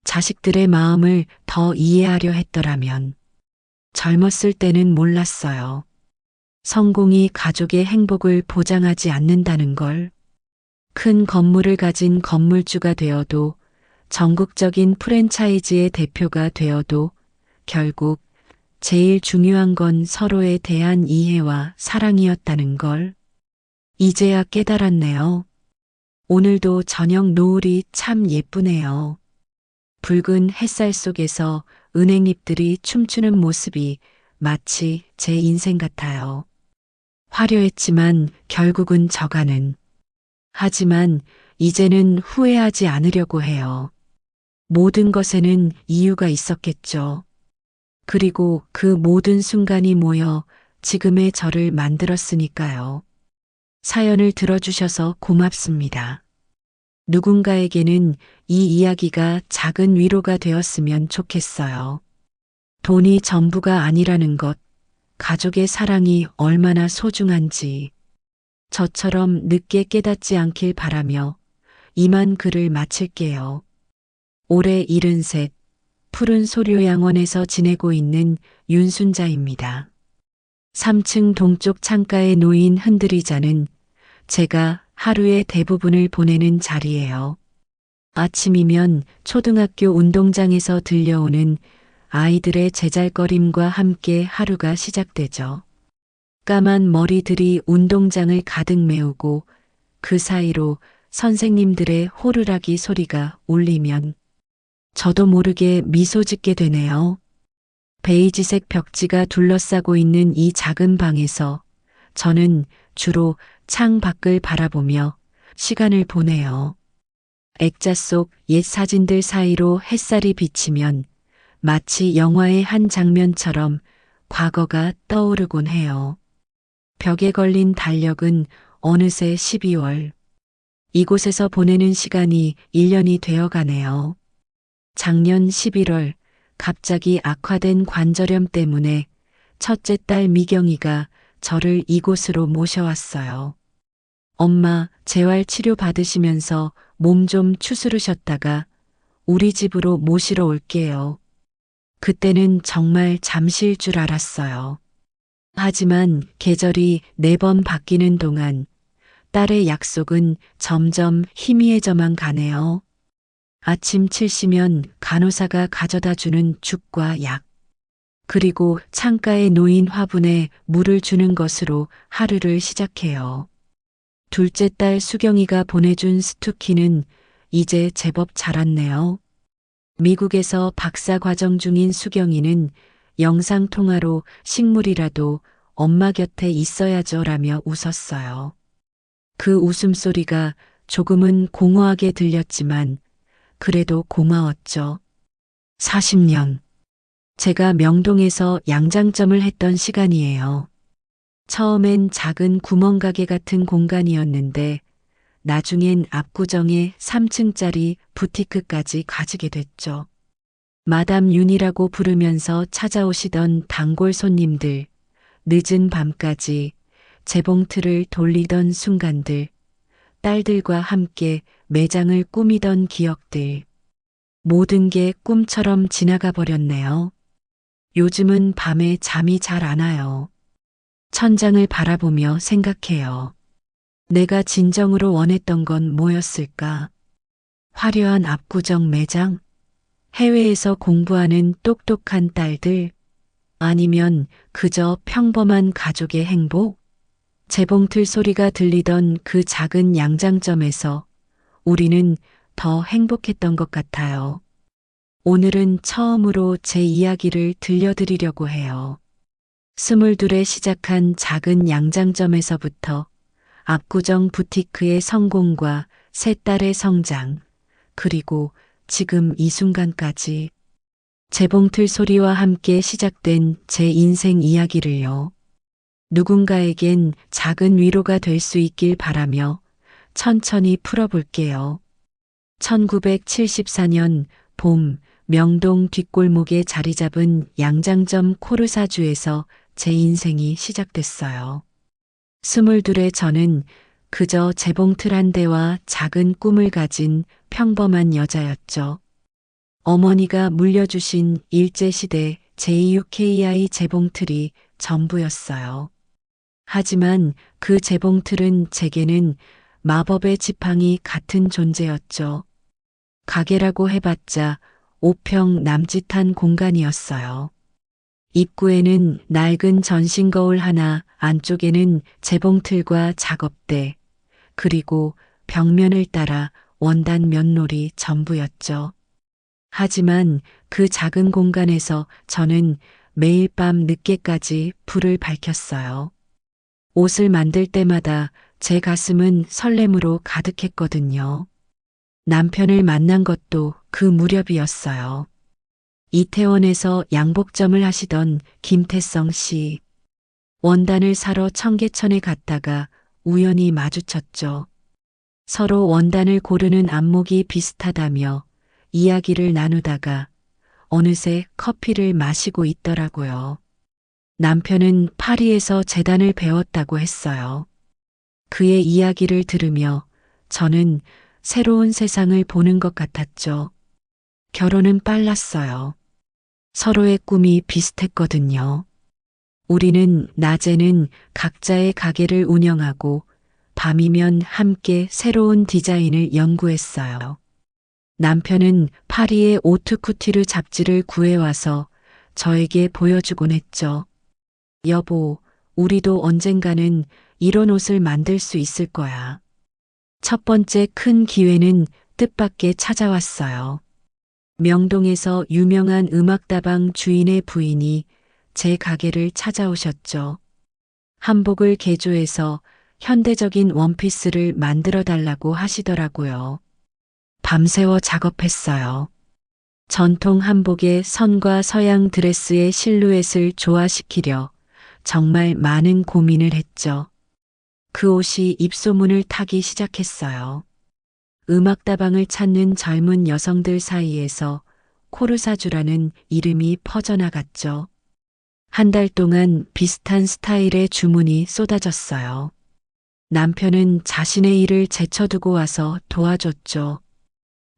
자식들의 마음을 더 이해하려 했더라면, 젊었을 때는 몰랐어요. 성공이 가족의 행복을 보장하지 않는다는 걸. 큰 건물을 가진 건물주가 되어도 전국적인 프랜차이즈의 대표가 되어도 결국 제일 중요한 건 서로에 대한 이해와 사랑이었다는 걸 이제야 깨달았네요. 오늘도 저녁 노을이 참 예쁘네요. 붉은 햇살 속에서 은행잎들이 춤추는 모습이 마치 제 인생 같아요. 화려했지만 결국은 져가는. 하지만 이제는 후회하지 않으려고 해요. 모든 것에는 이유가 있었겠죠. 그리고 그 모든 순간이 모여 지금의 저를 만들었으니까요. 사연을 들어주셔서 고맙습니다. 누군가에게는 이 이야기가 작은 위로가 되었으면 좋겠어요. 돈이 전부가 아니라는 것, 가족의 사랑이 얼마나 소중한지, 저처럼 늦게 깨닫지 않길 바라며 이만 글을 마칠게요. 올해 73, 푸른 소료양원에서 지내고 있는 윤순자입니다. 3층 동쪽 창가에 놓인 흔들의자는 제가 하루의 대부분을 보내는 자리예요. 아침이면 초등학교 운동장에서 들려오는 아이들의 제잘거림과 함께 하루가 시작되죠. 까만 머리들이 운동장을 가득 메우고 그 사이로 선생님들의 호루라기 소리가 울리면 저도 모르게 미소 짓게 되네요. 베이지색 벽지가 둘러싸고 있는 이 작은 방에서 저는 주로 창 밖을 바라보며 시간을 보내요. 액자 속 옛 사진들 사이로 햇살이 비치면 마치 영화의 한 장면처럼 과거가 떠오르곤 해요. 벽에 걸린 달력은 어느새 12월. 이곳에서 보내는 시간이 1년이 되어 가네요. 작년 11월 갑자기 악화된 관절염 때문에 첫째 딸 미경이가 저를 이곳으로 모셔왔어요. 엄마, 재활 치료 받으시면서 몸 좀 추스르셨다가 우리 집으로 모시러 올게요. 그때는 정말 잠시일 줄 알았어요. 하지만 계절이 4번 바뀌는 동안 딸의 약속은 점점 희미해져만 가네요. 아침 7시면 간호사가 가져다 주는 죽과 약, 그리고 창가에 놓인 화분에 물을 주는 것으로 하루를 시작해요. 둘째 딸 수경이가 보내준 스투키는 이제 제법 자랐네요. 미국에서 박사 과정 중인 수경이는 영상통화로 식물이라도 엄마 곁에 있어야죠라며 웃었어요. 그 웃음소리가 조금은 공허하게 들렸지만 그래도 고마웠죠. 40년. 제가 명동에서 양장점을 했던 시간이에요. 처음엔 작은 구멍가게 같은 공간이었는데 나중엔 압구정에 3층짜리 부티크까지 가지게 됐죠. 마담 윤이라고 부르면서 찾아오시던 단골 손님들, 늦은 밤까지 재봉틀을 돌리던 순간들, 딸들과 함께 매장을 꾸미던 기억들. 모든 게 꿈처럼 지나가 버렸네요. 요즘은 밤에 잠이 잘 안 와요. 천장을 바라보며 생각해요. 내가 진정으로 원했던 건 뭐였을까? 화려한 압구정 매장? 해외에서 공부하는 똑똑한 딸들? 아니면 그저 평범한 가족의 행복? 재봉틀 소리가 들리던 그 작은 양장점에서 우리는 더 행복했던 것 같아요. 오늘은 처음으로 제 이야기를 들려드리려고 해요. 22에 시작한 작은 양장점에서부터 압구정 부티크의 성공과 세 딸의 성장, 그리고 지금 이 순간까지 재봉틀 소리와 함께 시작된 제 인생 이야기를요. 누군가에겐 작은 위로가 될 수 있길 바라며 천천히 풀어볼게요. 1974년 봄 명동 뒷골목에 자리 잡은 양장점 코르사주에서 제 인생이 시작됐어요. 22의 저는 그저 재봉틀 한 대와 작은 꿈을 가진 평범한 여자였죠. 어머니가 물려주신 일제시대 JUKI 재봉틀이 전부였어요. 하지만 그 재봉틀은 제게는 마법의 지팡이 같은 존재였죠. 가게라고 해봤자 5평 남짓한 공간이었어요. 입구에는 낡은 전신 거울 하나, 안쪽에는 재봉틀과 작업대, 그리고 벽면을 따라 원단 면놀이 전부였죠. 하지만 그 작은 공간에서 저는 매일 밤 늦게까지 불을 밝혔어요. 옷을 만들 때마다 제 가슴은 설렘으로 가득했거든요. 남편을 만난 것도 그 무렵이었어요. 이태원에서 양복점을 하시던 김태성 씨. 원단을 사러 청계천에 갔다가 우연히 마주쳤죠. 서로 원단을 고르는 안목이 비슷하다며 이야기를 나누다가 어느새 커피를 마시고 있더라고요. 남편은 파리에서 재단을 배웠다고 했어요. 그의 이야기를 들으며 저는 새로운 세상을 보는 것 같았죠. 결혼은 빨랐어요. 서로의 꿈이 비슷했거든요. 우리는 낮에는 각자의 가게를 운영하고 밤이면 함께 새로운 디자인을 연구했어요. 남편은 파리의 오트쿠티르 잡지를 구해와서 저에게 보여주곤 했죠. 여보, 우리도 언젠가는 이런 옷을 만들 수 있을 거야. 첫 번째 큰 기회는 뜻밖의 찾아왔어요. 명동에서 유명한 음악다방 주인의 부인이 제 가게를 찾아오셨죠. 한복을 개조해서 현대적인 원피스를 만들어 달라고 하시더라고요. 밤새워 작업했어요. 전통 한복의 선과 서양 드레스의 실루엣을 조화시키려 정말 많은 고민을 했죠. 그 옷이 입소문을 타기 시작했어요. 음악다방을 찾는 젊은 여성들 사이에서 코르사주라는 이름이 퍼져나갔죠. 한 달 동안 비슷한 스타일의 주문이 쏟아졌어요. 남편은 자신의 일을 제쳐두고 와서 도와줬죠.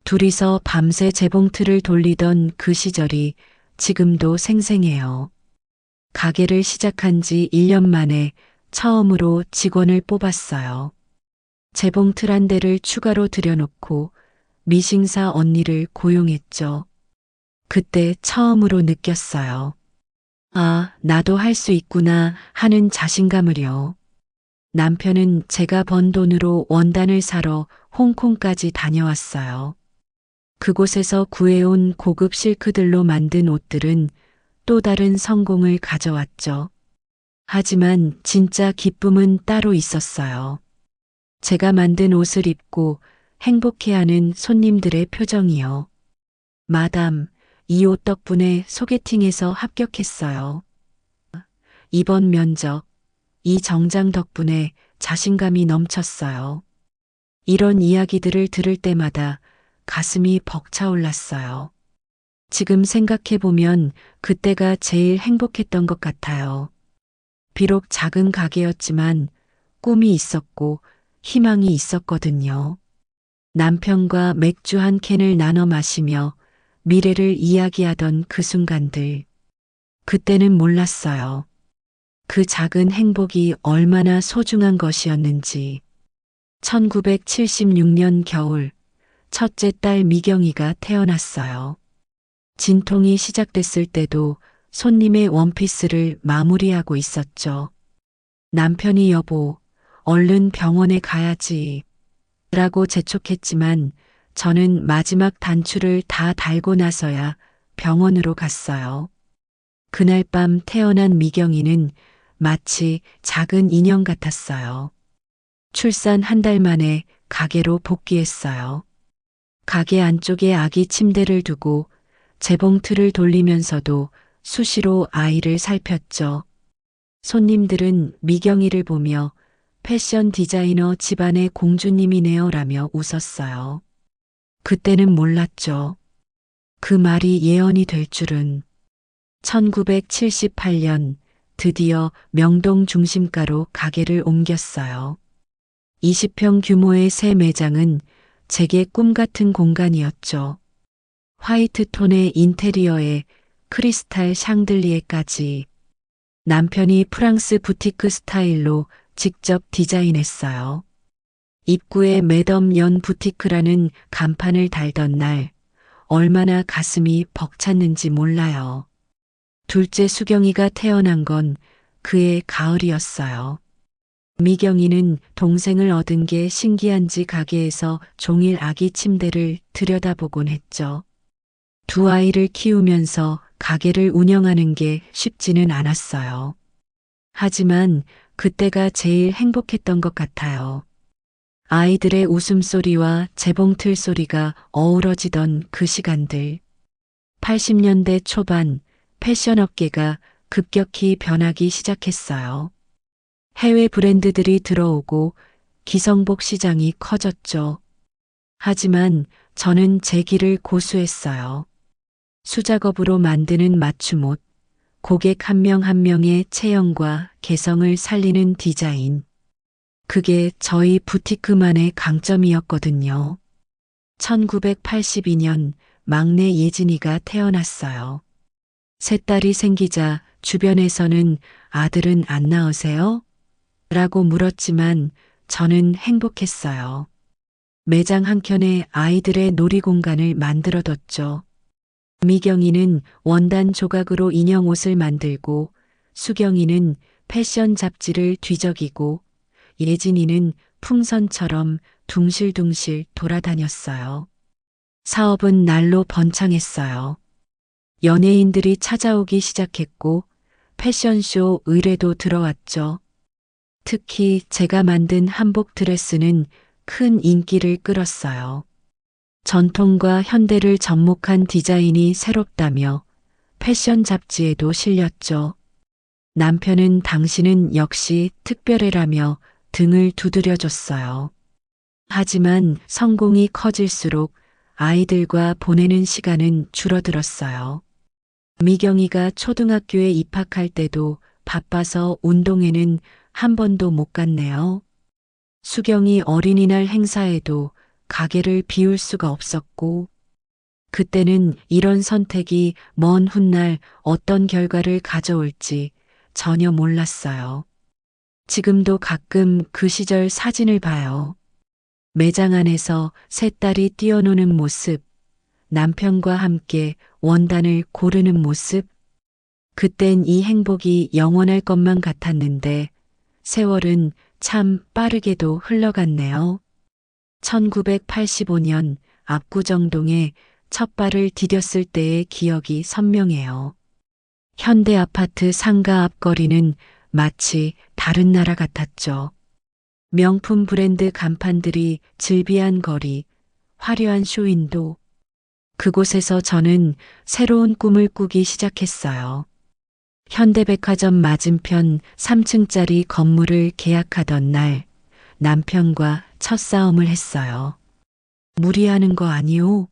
둘이서 밤새 재봉틀을 돌리던 그 시절이 지금도 생생해요. 가게를 시작한 지 1년 만에 처음으로 직원을 뽑았어요. 재봉틀 한 대를 추가로 들여놓고 미싱사 언니를 고용했죠. 그때 처음으로 느꼈어요. 아, 나도 할 수 있구나 하는 자신감을요. 남편은 제가 번 돈으로 원단을 사러 홍콩까지 다녀왔어요. 그곳에서 구해온 고급 실크들로 만든 옷들은 또 다른 성공을 가져왔죠. 하지만 진짜 기쁨은 따로 있었어요. 제가 만든 옷을 입고 행복해하는 손님들의 표정이요. 마담, 이 옷 덕분에 소개팅에서 합격했어요. 이번 면접, 이 정장 덕분에 자신감이 넘쳤어요. 이런 이야기들을 들을 때마다 가슴이 벅차올랐어요. 지금 생각해보면 그때가 제일 행복했던 것 같아요. 비록 작은 가게였지만 꿈이 있었고 희망이 있었거든요. 남편과 맥주 한 캔을 나눠 마시며 미래를 이야기하던 그 순간들. 그때는 몰랐어요. 그 작은 행복이 얼마나 소중한 것이었는지. 1976년 겨울, 첫째 딸 미경이가 태어났어요. 진통이 시작됐을 때도 손님의 원피스를 마무리하고 있었죠. 남편이 여보, 얼른 병원에 가야지. 라고 재촉했지만 저는 마지막 단추를 다 달고 나서야 병원으로 갔어요. 그날 밤 태어난 미경이는 마치 작은 인형 같았어요. 출산 한 달 만에 가게로 복귀했어요. 가게 안쪽에 아기 침대를 두고 재봉틀을 돌리면서도 수시로 아이를 살폈죠. 손님들은 미경이를 보며 패션 디자이너 집안의 공주님이네요라며 웃었어요. 그때는 몰랐죠. 그 말이 예언이 될 줄은. 1978년 드디어 명동 중심가로 가게를 옮겼어요. 20평 규모의 새 매장은 제게 꿈 같은 공간이었죠. 화이트 톤의 인테리어에 크리스탈 샹들리에까지. 남편이 프랑스 부티크 스타일로 직접 디자인했어요. 입구에 매덤 연 부티크라는 간판을 달던 날 얼마나 가슴이 벅찼는지 몰라요. 둘째 수경이가 태어난 건 그해 가을이었어요. 미경이는 동생을 얻은 게 신기한지 가게에서 종일 아기 침대를 들여다보곤 했죠. 두 아이를 키우면서 가게를 운영하는 게 쉽지는 않았어요. 하지만 그때가 제일 행복했던 것 같아요. 아이들의 웃음소리와 재봉틀 소리가 어우러지던 그 시간들. 80년대 초반 패션 업계가 급격히 변하기 시작했어요. 해외 브랜드들이 들어오고 기성복 시장이 커졌죠. 하지만 저는 제 길을 고수했어요. 수작업으로 만드는 맞춤옷, 고객 한 명 한 명의 체형과 개성을 살리는 디자인. 그게 저희 부티크만의 강점이었거든요. 1982년 막내 예진이가 태어났어요. 세 딸이 생기자 주변에서는 아들은 안 낳으세요? 라고 물었지만 저는 행복했어요. 매장 한켠에 아이들의 놀이공간을 만들어뒀죠. 미경이는 원단 조각으로 인형 옷을 만들고 수경이는 패션 잡지를 뒤적이고 예진이는 풍선처럼 둥실둥실 돌아다녔어요. 사업은 날로 번창했어요. 연예인들이 찾아오기 시작했고 패션쇼 의뢰도 들어왔죠. 특히 제가 만든 한복 드레스는 큰 인기를 끌었어요. 전통과 현대를 접목한 디자인이 새롭다며 패션 잡지에도 실렸죠. 남편은 당신은 역시 특별해라며 등을 두드려줬어요. 하지만 성공이 커질수록 아이들과 보내는 시간은 줄어들었어요. 미경이가 초등학교에 입학할 때도 바빠서 운동회는 한 번도 못 갔네요. 수경이 어린이날 행사에도 가게를 비울 수가 없었고, 그때는 이런 선택이 먼 훗날 어떤 결과를 가져올지 전혀 몰랐어요. 지금도 가끔 그 시절 사진을 봐요. 매장 안에서 세 딸이 뛰어노는 모습, 남편과 함께 원단을 고르는 모습. 그땐 이 행복이 영원할 것만 같았는데 세월은 참 빠르게도 흘러갔네요. 1985년 압구정동에 첫 발을 디뎠을 때의 기억이 선명해요. 현대 아파트 상가 앞거리는 마치 다른 나라 같았죠. 명품 브랜드 간판들이 즐비한 거리, 화려한 쇼윈도. 그곳에서 저는 새로운 꿈을 꾸기 시작했어요. 현대백화점 맞은편 3층짜리 건물을 계약하던 날 남편과 첫 싸움을 했어요. 무리하는 거 아니오?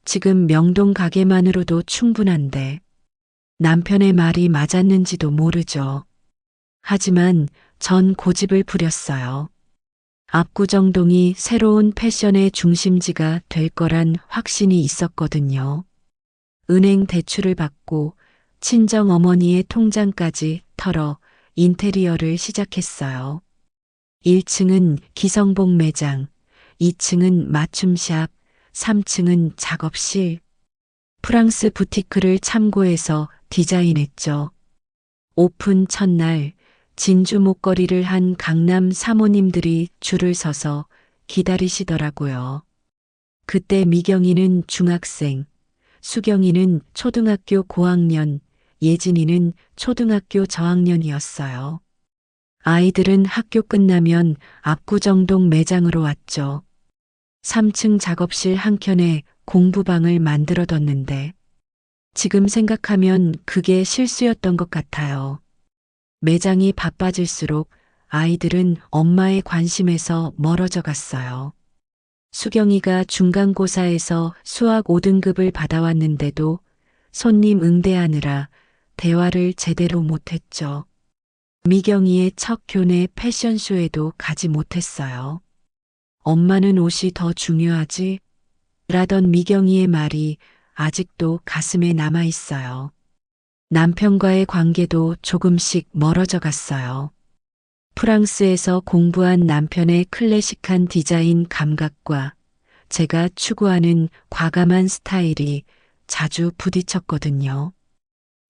지금 명동 가게만으로도 충분한데. 남편의 말이 맞았는지도 모르죠. 하지만 전 고집을 부렸어요. 압구정동이 새로운 패션의 중심지가 될 거란 확신이 있었거든요. 은행 대출을 받고 친정 어머니의 통장까지 털어 인테리어를 시작했어요. 1층은 기성복 매장, 2층은 맞춤샵, 3층은 작업실. 프랑스 부티크를 참고해서 디자인했죠. 오픈 첫날 진주 목걸이를 한 강남 사모님들이 줄을 서서 기다리시더라고요. 그때 미경이는 중학생, 수경이는 초등학교 고학년, 예진이는 초등학교 저학년이었어요. 아이들은 학교 끝나면 압구정동 매장으로 왔죠. 3층 작업실 한켠에 공부방을 만들어뒀는데 지금 생각하면 그게 실수였던 것 같아요. 매장이 바빠질수록 아이들은 엄마의 관심에서 멀어져 갔어요. 수경이가 중간고사에서 수학 5등급을 받아왔는데도 손님 응대하느라 대화를 제대로 못했죠. 미경이의 첫 교내 패션쇼에도 가지 못했어요. 엄마는 옷이 더 중요하지? 라던 미경이의 말이 아직도 가슴에 남아 있어요. 남편과의 관계도 조금씩 멀어져 갔어요. 프랑스에서 공부한 남편의 클래식한 디자인 감각과 제가 추구하는 과감한 스타일이 자주 부딪혔거든요.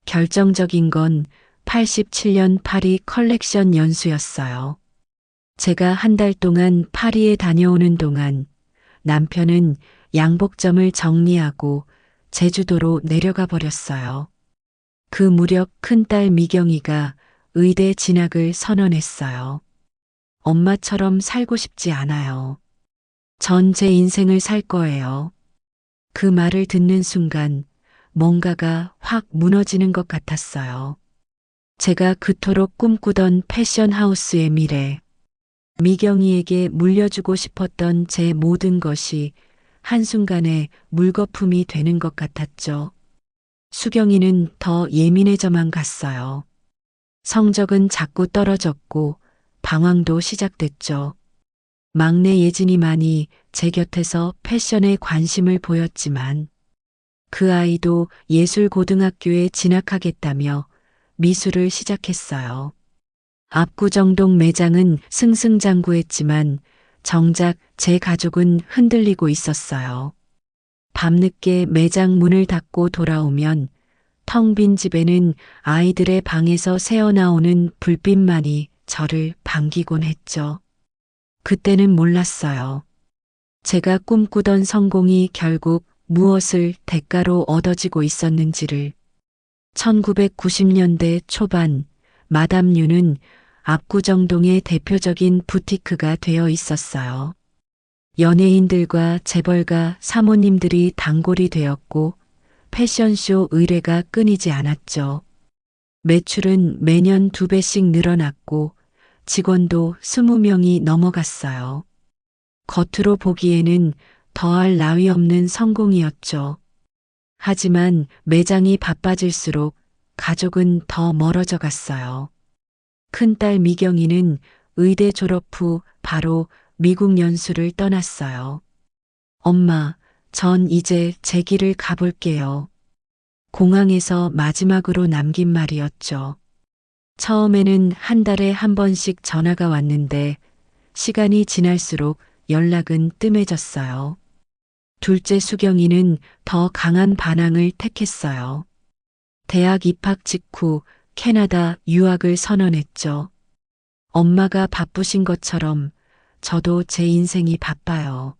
결정적인 건 87년 파리 컬렉션 연수였어요. 제가 한 달 동안 파리에 다녀오는 동안 남편은 양복점을 정리하고 제주도로 내려가 버렸어요. 그 무렵 큰딸 미경이가 의대 진학을 선언했어요. 엄마처럼 살고 싶지 않아요. 전 제 인생을 살 거예요. 그 말을 듣는 순간 뭔가가 확 무너지는 것 같았어요. 제가 그토록 꿈꾸던 패션 하우스의 미래, 미경이에게 물려주고 싶었던 제 모든 것이 한순간에 물거품이 되는 것 같았죠. 수경이는 더 예민해져만 갔어요. 성적은 자꾸 떨어졌고 방황도 시작됐죠. 막내 예진이만이 제 곁에서 패션에 관심을 보였지만 그 아이도 예술고등학교에 진학하겠다며 미술을 시작했어요. 압구정동 매장은 승승장구했지만 정작 제 가족은 흔들리고 있었어요. 밤늦게 매장 문을 닫고 돌아오면 텅 빈 집에는 아이들의 방에서 새어나오는 불빛만이 저를 반기곤 했죠. 그때는 몰랐어요. 제가 꿈꾸던 성공이 결국 무엇을 대가로 얻어지고 있었는지를. 1990년대 초반 마담 유는 압구정동의 대표적인 부티크가 되어 있었어요. 연예인들과 재벌가 사모님들이 단골이 되었고 패션쇼 의뢰가 끊이지 않았죠. 매출은 매년 2배씩 늘어났고 직원도 20명이 넘어갔어요. 겉으로 보기에는 더할 나위 없는 성공이었죠. 하지만 매장이 바빠질수록 가족은 더 멀어져 갔어요. 큰딸 미경이는 의대 졸업 후 바로 미국 연수를 떠났어요. 엄마, 전 이제 제 길을 가볼게요. 공항에서 마지막으로 남긴 말이었죠. 처음에는 한 달에 한 번씩 전화가 왔는데 시간이 지날수록 연락은 뜸해졌어요. 둘째 수경이는 더 강한 반항을 택했어요. 대학 입학 직후 캐나다 유학을 선언했죠. 엄마가 바쁘신 것처럼 저도 제 인생이 바빠요.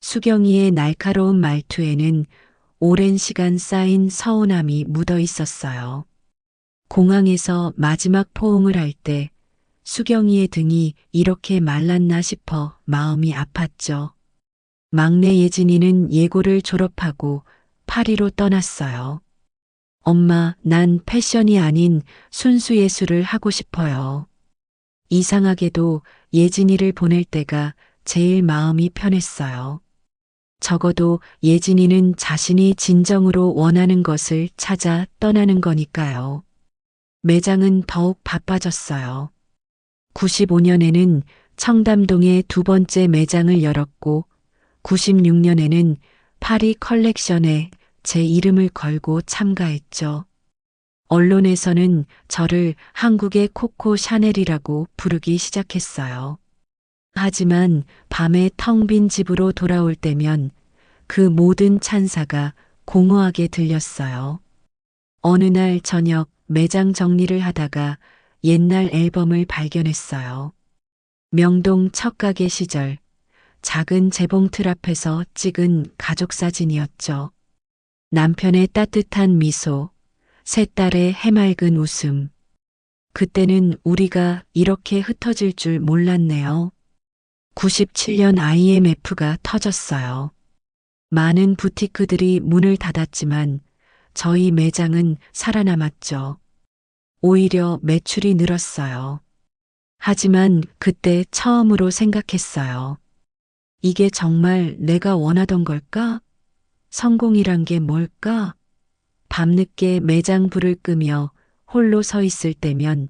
수경이의 날카로운 말투에는 오랜 시간 쌓인 서운함이 묻어 있었어요. 공항에서 마지막 포옹을 할 때 수경이의 등이 이렇게 말랐나 싶어 마음이 아팠죠. 막내 예진이는 예고를 졸업하고 파리로 떠났어요. 엄마, 난 패션이 아닌 순수 예술을 하고 싶어요. 이상하게도 예진이를 보낼 때가 제일 마음이 편했어요. 적어도 예진이는 자신이 진정으로 원하는 것을 찾아 떠나는 거니까요. 매장은 더욱 바빠졌어요. 95년에는 청담동에 두 번째 매장을 열었고 96년에는 파리 컬렉션에 제 이름을 걸고 참가했죠. 언론에서는 저를 한국의 코코 샤넬이라고 부르기 시작했어요. 하지만 밤에 텅 빈 집으로 돌아올 때면 그 모든 찬사가 공허하게 들렸어요. 어느 날 저녁 매장 정리를 하다가 옛날 앨범을 발견했어요. 명동 첫 가게 시절 작은 재봉틀 앞에서 찍은 가족 사진이었죠. 남편의 따뜻한 미소, 세 딸의 해맑은 웃음. 그때는 우리가 이렇게 흩어질 줄 몰랐네요. 97년 IMF가 터졌어요. 많은 부티크들이 문을 닫았지만 저희 매장은 살아남았죠. 오히려 매출이 늘었어요. 하지만 그때 처음으로 생각했어요. 이게 정말 내가 원하던 걸까? 성공이란 게 뭘까? 밤늦게 매장 불을 끄며 홀로 서 있을 때면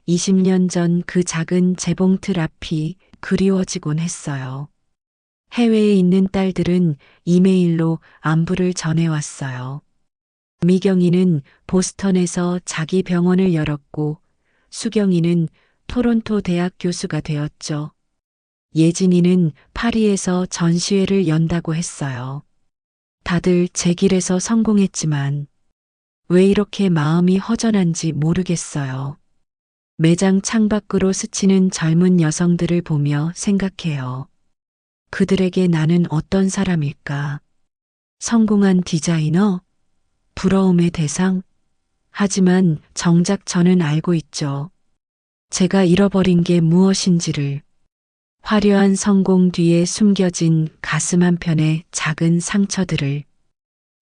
20년 전 그 작은 재봉틀 앞이 그리워지곤 했어요. 해외에 있는 딸들은 이메일로 안부를 전해왔어요. 미경이는 보스턴에서 자기 병원을 열었고 수경이는 토론토 대학 교수가 되었죠. 예진이는 파리에서 전시회를 연다고 했어요. 다들 제 길에서 성공했지만 왜 이렇게 마음이 허전한지 모르겠어요. 매장 창밖으로 스치는 젊은 여성들을 보며 생각해요. 그들에게 나는 어떤 사람일까? 성공한 디자이너? 부러움의 대상? 하지만 정작 저는 알고 있죠. 제가 잃어버린 게 무엇인지를. 화려한 성공 뒤에 숨겨진 가슴 한편의 작은 상처들을.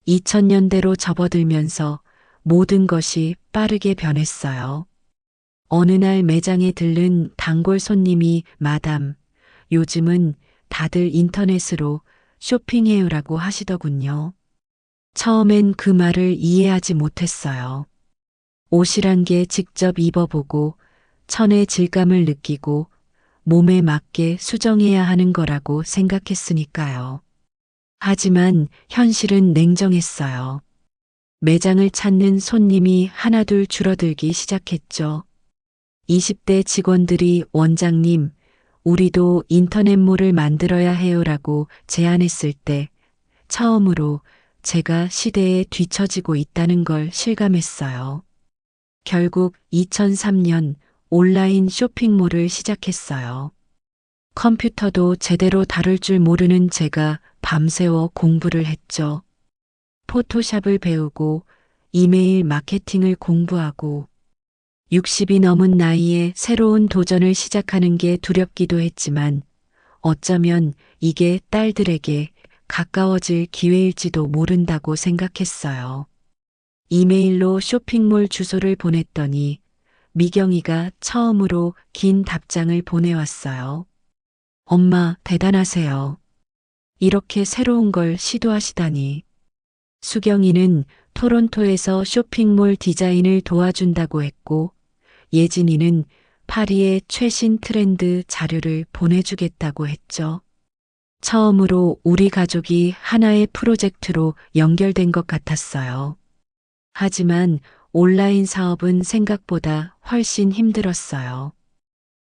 2000년대로 접어들면서 모든 것이 빠르게 변했어요. 어느 날 매장에 들른 단골 손님이 마담, 요즘은 다들 인터넷으로 쇼핑해요라고 하시더군요. 처음엔 그 말을 이해하지 못했어요. 옷이란 게 직접 입어보고 천의 질감을 느끼고 몸에 맞게 수정해야 하는 거라고 생각했으니까요. 하지만 현실은 냉정했어요. 매장을 찾는 손님이 하나둘 줄어들기 시작했죠. 20대 직원들이 원장님, 우리도 인터넷몰을 만들어야 해요라고 제안했을 때 처음으로 제가 시대에 뒤처지고 있다는 걸 실감했어요. 결국 2003년 온라인 쇼핑몰을 시작했어요. 컴퓨터도 제대로 다룰 줄 모르는 제가 밤새워 공부를 했죠. 포토샵을 배우고 이메일 마케팅을 공부하고 60이 넘은 나이에 새로운 도전을 시작하는 게 두렵기도 했지만 어쩌면 이게 딸들에게 가까워질 기회일지도 모른다고 생각했어요. 이메일로 쇼핑몰 주소를 보냈더니 미경이가 처음으로 긴 답장을 보내왔어요. 엄마, 대단하세요. 이렇게 새로운 걸 시도하시다니. 수경이는 토론토에서 쇼핑몰 디자인을 도와준다고 했고, 예진이는 파리의 최신 트렌드 자료를 보내주겠다고 했죠. 처음으로 우리 가족이 하나의 프로젝트로 연결된 것 같았어요. 하지만 온라인 사업은 생각보다 훨씬 힘들었어요.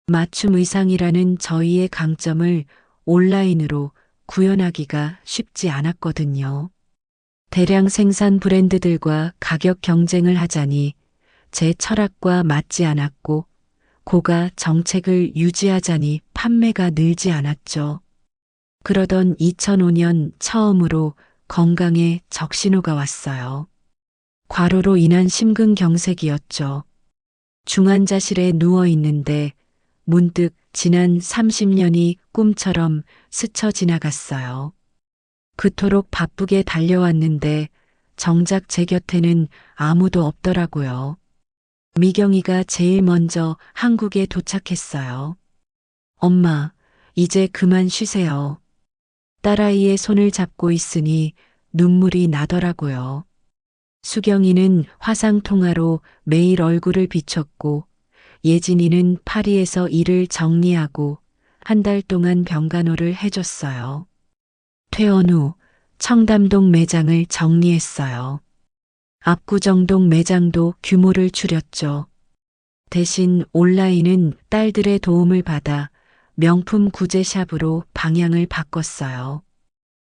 맞춤 의상이라는 저희의 강점을 온라인으로 구현하기가 쉽지 않았거든요. 대량 생산 브랜드들과 가격 경쟁을 하자니 제 철학과 맞지 않았고 고가 정책을 유지하자니 판매가 늘지 않았죠. 그러던 2005년 처음으로 건강에 적신호가 왔어요. 과로로 인한 심근경색이었죠. 중환자실에 누워 있는데 문득 지난 30년이 꿈처럼 스쳐 지나갔어요. 그토록 바쁘게 달려왔는데 정작 제 곁에는 아무도 없더라고요. 미경이가 제일 먼저 한국에 도착했어요. 엄마, 이제 그만 쉬세요. 딸아이의 손을 잡고 있으니 눈물이 나더라고요. 수경이는 화상통화로 매일 얼굴을 비췄고 예진이는 파리에서 일을 정리하고 한 달 동안 병간호를 해줬어요. 퇴원 후 청담동 매장을 정리했어요. 압구정동 매장도 규모를 줄였죠. 대신 온라인은 딸들의 도움을 받아 명품 구제샵으로 방향을 바꿨어요.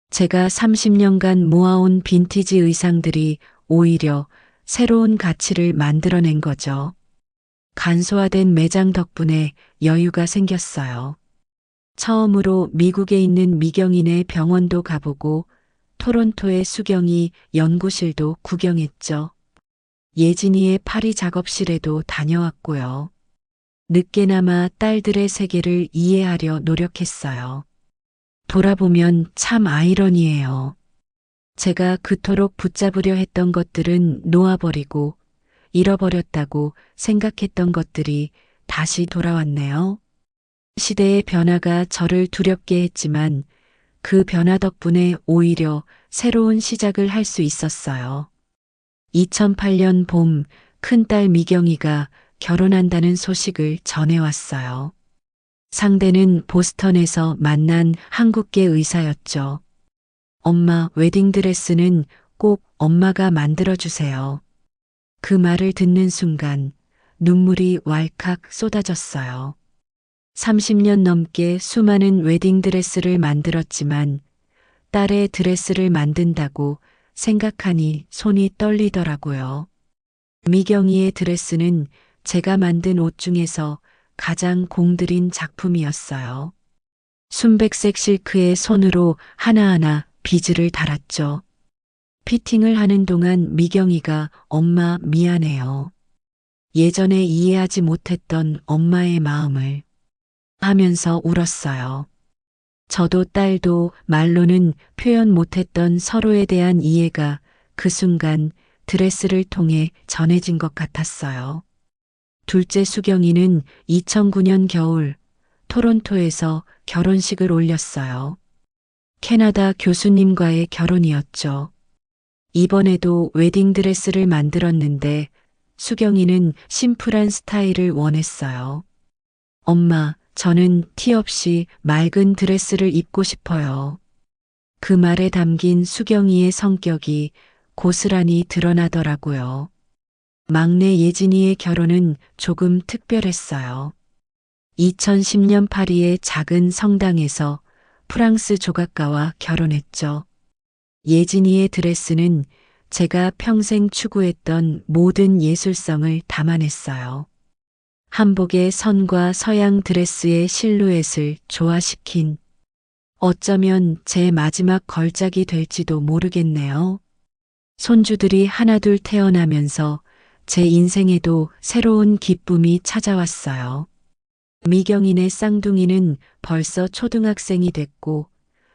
제가 30년간 모아온 빈티지 의상들이 오히려 새로운 가치를 만들어낸 거죠. 간소화된 매장 덕분에 여유가 생겼어요. 처음으로 미국에 있는 미경이네 병원도 가보고 토론토의 수경이 연구실도 구경했죠. 예진이의 파리 작업실에도 다녀왔고요. 늦게나마 딸들의 세계를 이해하려 노력했어요. 돌아보면 참 아이러니해요. 제가 그토록 붙잡으려 했던 것들은 놓아버리고 잃어버렸다고 생각했던 것들이 다시 돌아왔네요. 시대의 변화가 저를 두렵게 했지만 그 변화 덕분에 오히려 새로운 시작을 할 수 있었어요. 2008년 봄 큰딸 미경이가 결혼한다는 소식을 전해왔어요. 상대는 보스턴에서 만난 한국계 의사였죠. 엄마, 웨딩드레스는 꼭 엄마가 만들어주세요. 그 말을 듣는 순간 눈물이 왈칵 쏟아졌어요. 30년 넘게 수많은 웨딩드레스를 만들었지만 딸의 드레스를 만든다고 생각하니 손이 떨리더라고요. 미경이의 드레스는 제가 만든 옷 중에서 가장 공들인 작품이었어요. 순백색 실크에 손으로 하나하나 비즈를 달았죠. 피팅을 하는 동안 미경이가 엄마 미안해요. 예전에 이해하지 못했던 엄마의 마음을 하면서 울었어요. 저도 딸도 말로는 표현 못했던 서로에 대한 이해가 그 순간 드레스를 통해 전해진 것 같았어요. 둘째 수경이는 2009년 겨울 토론토에서 결혼식을 올렸어요. 캐나다 교수님과의 결혼이었죠. 이번에도 웨딩드레스를 만들었는데 수경이는 심플한 스타일을 원했어요. 엄마, 저는 티 없이 맑은 드레스를 입고 싶어요. 그 말에 담긴 수경이의 성격이 고스란히 드러나더라고요. 막내 예진이의 결혼은 조금 특별했어요. 2010년 파리의 작은 성당에서 프랑스 조각가와 결혼했죠. 예진이의 드레스는 제가 평생 추구했던 모든 예술성을 담아냈어요. 한복의 선과 서양 드레스의 실루엣을 조화시킨 어쩌면 제 마지막 걸작이 될지도 모르겠네요. 손주들이 하나둘 태어나면서 제 인생에도 새로운 기쁨이 찾아왔어요. 미경이네 쌍둥이는 벌써 초등학생이 됐고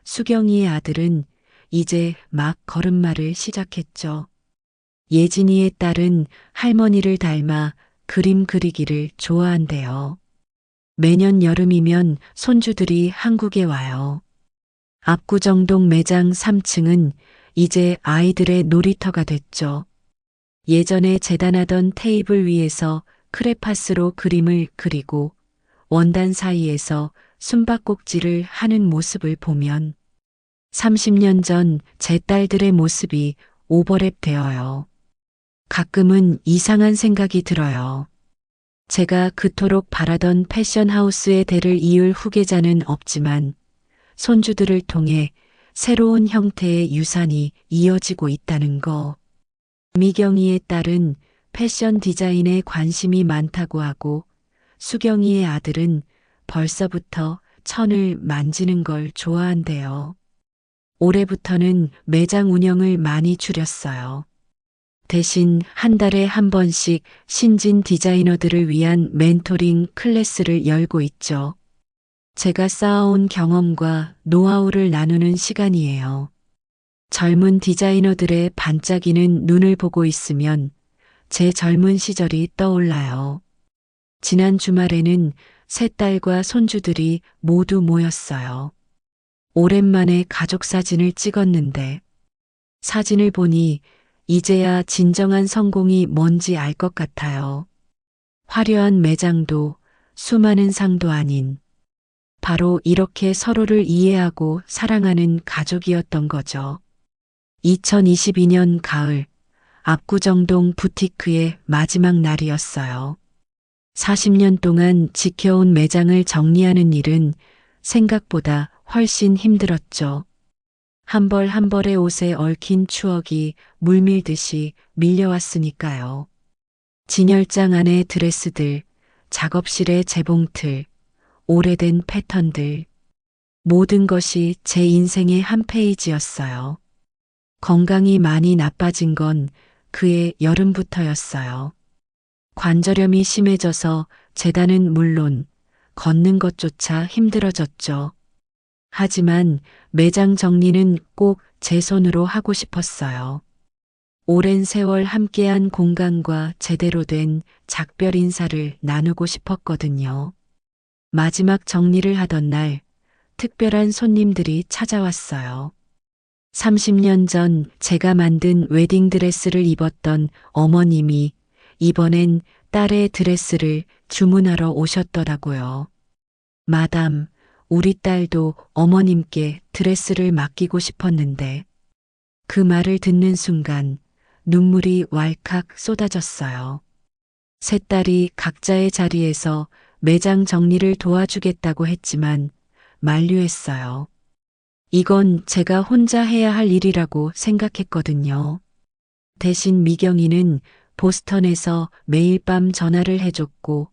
수경이의 아들은 이제 막 걸음마를 시작했죠. 예진이의 딸은 할머니를 닮아 그림 그리기를 좋아한대요. 매년 여름이면 손주들이 한국에 와요. 압구정동 매장 3층은 이제 아이들의 놀이터가 됐죠. 예전에 재단하던 테이블 위에서 크레파스로 그림을 그리고 원단 사이에서 숨바꼭질을 하는 모습을 보면 30년 전 제 딸들의 모습이 오버랩 되어요. 가끔은 이상한 생각이 들어요. 제가 그토록 바라던 패션하우스의 대를 이을 후계자는 없지만 손주들을 통해 새로운 형태의 유산이 이어지고 있다는 거. 미경이의 딸은 패션 디자인에 관심이 많다고 하고 수경이의 아들은 벌써부터 천을 만지는 걸 좋아한대요. 올해부터는 매장 운영을 많이 줄였어요. 대신 한 달에 한 번씩 신진 디자이너들을 위한 멘토링 클래스를 열고 있죠. 제가 쌓아온 경험과 노하우를 나누는 시간이에요. 젊은 디자이너들의 반짝이는 눈을 보고 있으면 제 젊은 시절이 떠올라요. 지난 주말에는 세 딸과 손주들이 모두 모였어요. 오랜만에 가족 사진을 찍었는데 사진을 보니 이제야 진정한 성공이 뭔지 알 것 같아요. 화려한 매장도 수많은 상도 아닌 바로 이렇게 서로를 이해하고 사랑하는 가족이었던 거죠. 2022년 가을 압구정동 부티크의 마지막 날이었어요. 40년 동안 지켜온 매장을 정리하는 일은 생각보다 훨씬 힘들었죠. 한 벌 한 벌의 옷에 얽힌 추억이 물밀듯이 밀려왔으니까요. 진열장 안의 드레스들, 작업실의 재봉틀, 오래된 패턴들, 모든 것이 제 인생의 한 페이지였어요. 건강이 많이 나빠진 건 그해 여름부터였어요. 관절염이 심해져서 재단은 물론 걷는 것조차 힘들어졌죠. 하지만 매장 정리는 꼭 제 손으로 하고 싶었어요. 오랜 세월 함께한 공간과 제대로 된 작별 인사를 나누고 싶었거든요. 마지막 정리를 하던 날 특별한 손님들이 찾아왔어요. 30년 전 제가 만든 웨딩드레스를 입었던 어머님이 이번엔 딸의 드레스를 주문하러 오셨더라고요. 마담, 우리 딸도 어머님께 드레스를 맡기고 싶었는데 그 말을 듣는 순간 눈물이 왈칵 쏟아졌어요. 세 딸이 각자의 자리에서 매장 정리를 도와주겠다고 했지만 만류했어요. 이건 제가 혼자 해야 할 일이라고 생각했거든요. 대신 미경이는 보스턴에서 매일 밤 전화를 해줬고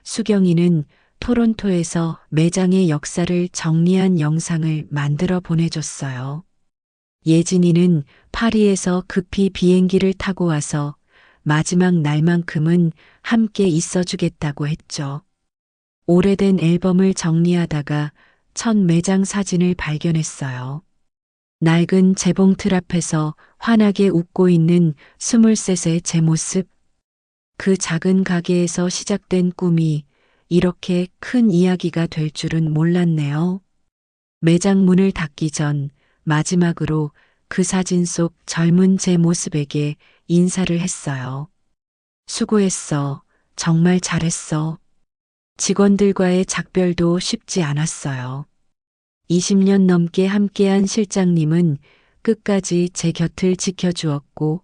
수경이는 토론토에서 매장의 역사를 정리한 영상을 만들어 보내줬어요. 예진이는 파리에서 급히 비행기를 타고 와서 마지막 날만큼은 함께 있어주겠다고 했죠. 오래된 앨범을 정리하다가 첫 매장 사진을 발견했어요. 낡은 재봉틀 앞에서 환하게 웃고 있는 23의 제 모습. 그 작은 가게에서 시작된 꿈이 이렇게 큰 이야기가 될 줄은 몰랐네요. 매장 문을 닫기 전 마지막으로 그 사진 속 젊은 제 모습에게 인사를 했어요. 수고했어. 정말 잘했어. 직원들과의 작별도 쉽지 않았어요. 20년 넘게 함께한 실장님은 끝까지 제 곁을 지켜주었고,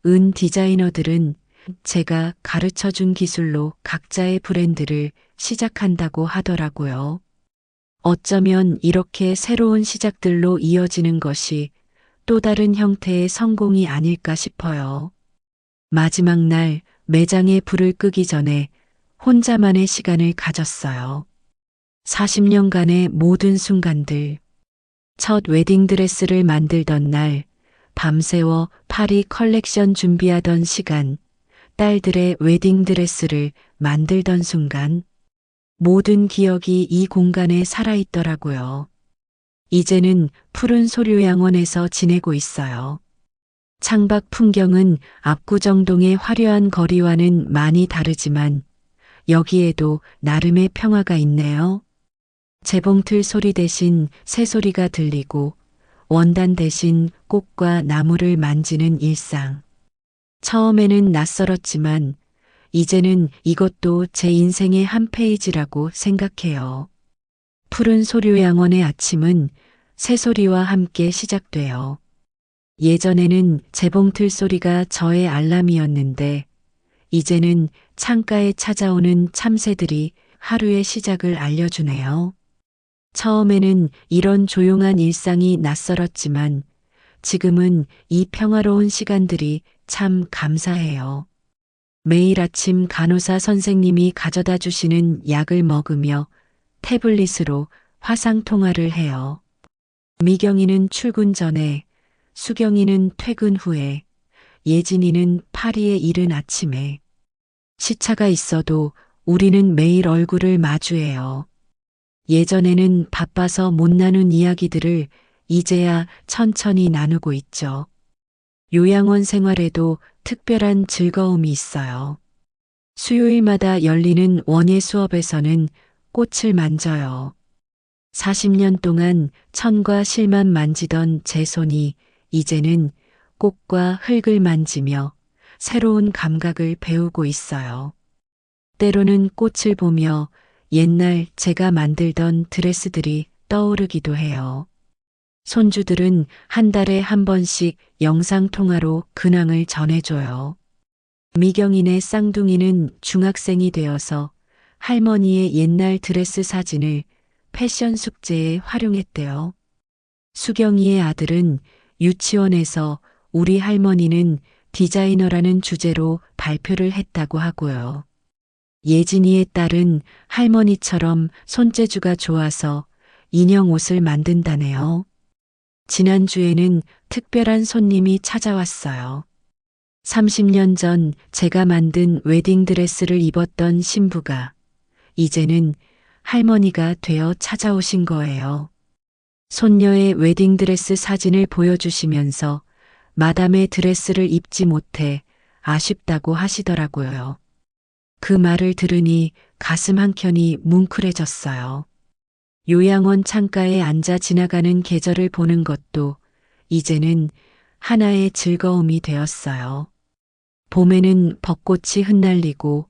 은 디자이너들은 제가 가르쳐 준 기술로 각자의 브랜드를 시작한다고 하더라고요. 어쩌면 이렇게 새로운 시작들로 이어지는 것이 또 다른 형태의 성공이 아닐까 싶어요. 마지막 날 매장에 불을 끄기 전에 혼자만의 시간을 가졌어요. 40년간의 모든 순간들. 첫 웨딩드레스를 만들던 날, 밤새워 파리 컬렉션 준비하던 시간, 딸들의 웨딩드레스를 만들던 순간, 모든 기억이 이 공간에 살아있더라고요. 이제는 푸른 소료양원에서 지내고 있어요. 창밖 풍경은 압구정동의 화려한 거리와는 많이 다르지만 여기에도 나름의 평화가 있네요. 재봉틀 소리 대신 새소리가 들리고 원단 대신 꽃과 나무를 만지는 일상. 처음에는 낯설었지만 이제는 이것도 제 인생의 한 페이지라고 생각해요. 푸른 소료양원의 아침은 새소리와 함께 시작돼요. 예전에는 재봉틀 소리가 저의 알람이었는데 이제는 창가에 찾아오는 참새들이 하루의 시작을 알려주네요. 처음에는 이런 조용한 일상이 낯설었지만 지금은 이 평화로운 시간들이 참 감사해요. 매일 아침 간호사 선생님이 가져다 주시는 약을 먹으며 태블릿으로 화상 통화를 해요. 미경이는 출근 전에, 수경이는 퇴근 후에, 예진이는 파리에 이른 아침에. 시차가 있어도 우리는 매일 얼굴을 마주해요. 예전에는 바빠서 못 나눈 이야기들을 이제야 천천히 나누고 있죠. 요양원 생활에도 특별한 즐거움이 있어요. 수요일마다 열리는 원예 수업에서는 꽃을 만져요. 40년 동안 천과 실만 만지던 제 손이 이제는 꽃과 흙을 만지며 새로운 감각을 배우고 있어요. 때로는 꽃을 보며 옛날 제가 만들던 드레스들이 떠오르기도 해요. 손주들은 한 달에 한 번씩 영상통화로 근황을 전해줘요. 미경이네 쌍둥이는 중학생이 되어서 할머니의 옛날 드레스 사진을 패션 숙제에 활용했대요. 수경이의 아들은 유치원에서 우리 할머니는 디자이너라는 주제로 발표를 했다고 하고요. 예진이의 딸은 할머니처럼 손재주가 좋아서 인형 옷을 만든다네요. 지난주에는 특별한 손님이 찾아왔어요. 30년 전 제가 만든 웨딩드레스를 입었던 신부가 이제는 할머니가 되어 찾아오신 거예요. 손녀의 웨딩드레스 사진을 보여주시면서 마담의 드레스를 입지 못해 아쉽다고 하시더라고요. 그 말을 들으니 가슴 한켠이 뭉클해졌어요. 요양원 창가에 앉아 지나가는 계절을 보는 것도 이제는 하나의 즐거움이 되었어요. 봄에는 벚꽃이 흩날리고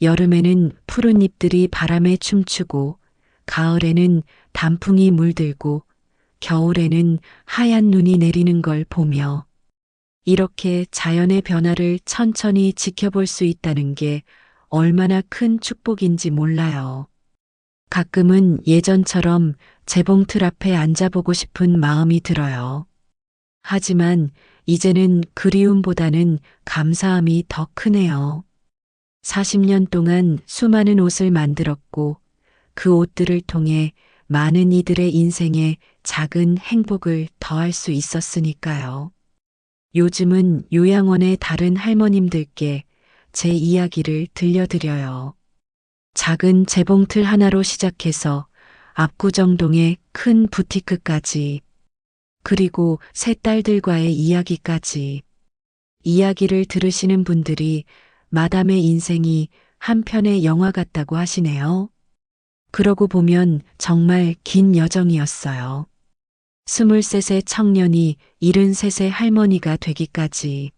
여름에는 푸른 잎들이 바람에 춤추고 가을에는 단풍이 물들고 겨울에는 하얀 눈이 내리는 걸 보며 이렇게 자연의 변화를 천천히 지켜볼 수 있다는 게 얼마나 큰 축복인지 몰라요. 가끔은 예전처럼 재봉틀 앞에 앉아보고 싶은 마음이 들어요. 하지만 이제는 그리움보다는 감사함이 더 크네요. 40년 동안 수많은 옷을 만들었고 그 옷들을 통해 많은 이들의 인생에 작은 행복을 더할 수 있었으니까요. 요즘은 요양원의 다른 할머님들께 제 이야기를 들려드려요. 작은 재봉틀 하나로 시작해서 압구정동의 큰 부티크까지, 그리고 세 딸들과의 이야기까지. 이야기를 들으시는 분들이 마담의 인생이 한 편의 영화 같다고 하시네요. 그러고 보면 정말 긴 여정이었어요. 23세 청년이 73세 할머니가 되기까지.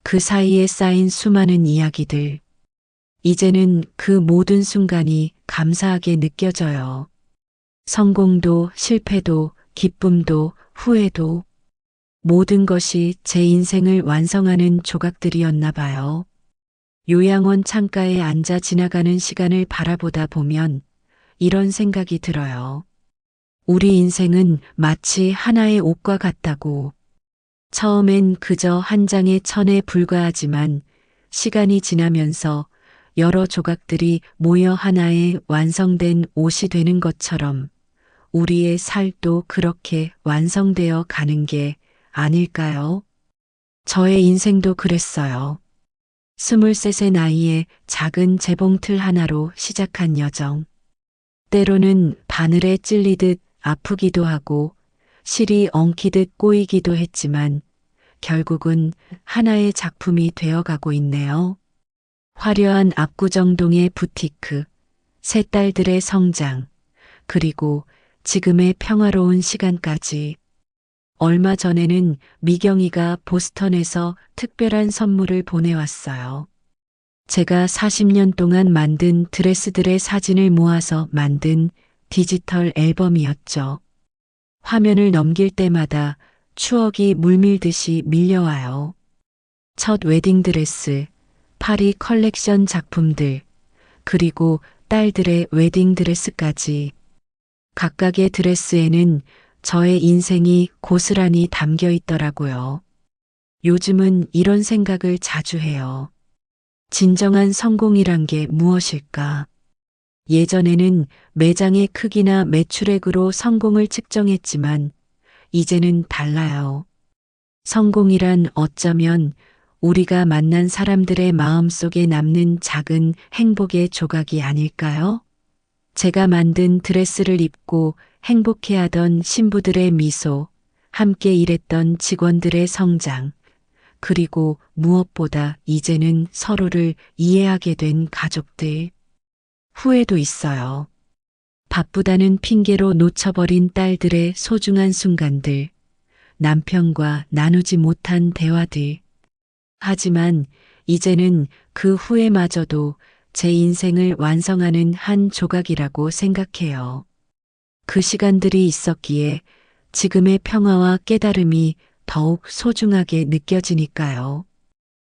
그 사이에 쌓인 수많은 이야기들. 이제는 그 모든 순간이 감사하게 느껴져요. 성공도 실패도 기쁨도 후회도 모든 것이 제 인생을 완성하는 조각들이었나 봐요. 요양원 창가에 앉아 지나가는 시간을 바라보다 보면 이런 생각이 들어요. 우리 인생은 마치 하나의 옷과 같다고. 처음엔 그저 한 장의 천에 불과하지만 시간이 지나면서 여러 조각들이 모여 하나의 완성된 옷이 되는 것처럼 우리의 살도 그렇게 완성되어 가는 게 아닐까요? 저의 인생도 그랬어요. 23세 나이에 작은 재봉틀 하나로 시작한 여정. 때로는 바늘에 찔리듯 아프기도 하고 실이 엉키듯 꼬이기도 했지만 결국은 하나의 작품이 되어가고 있네요. 화려한 압구정동의 부티크, 세 딸들의 성장, 그리고 지금의 평화로운 시간까지. 얼마 전에는 미경이가 보스턴에서 특별한 선물을 보내왔어요. 제가 40년 동안 만든 드레스들의 사진을 모아서 만든 디지털 앨범이었죠. 화면을 넘길 때마다 추억이 물밀듯이 밀려와요. 첫 웨딩드레스, 파리 컬렉션 작품들, 그리고 딸들의 웨딩드레스까지. 각각의 드레스에는 저의 인생이 고스란히 담겨 있더라고요. 요즘은 이런 생각을 자주 해요. 진정한 성공이란 게 무엇일까? 예전에는 매장의 크기나 매출액으로 성공을 측정했지만 이제는 달라요. 성공이란 어쩌면 우리가 만난 사람들의 마음속에 남는 작은 행복의 조각이 아닐까요? 제가 만든 드레스를 입고 행복해하던 신부들의 미소, 함께 일했던 직원들의 성장, 그리고 무엇보다 이제는 서로를 이해하게 된 가족들. 후회도 있어요. 바쁘다는 핑계로 놓쳐버린 딸들의 소중한 순간들, 남편과 나누지 못한 대화들. 하지만 이제는 그 후회마저도 제 인생을 완성하는 한 조각이라고 생각해요. 그 시간들이 있었기에 지금의 평화와 깨달음이 더욱 소중하게 느껴지니까요.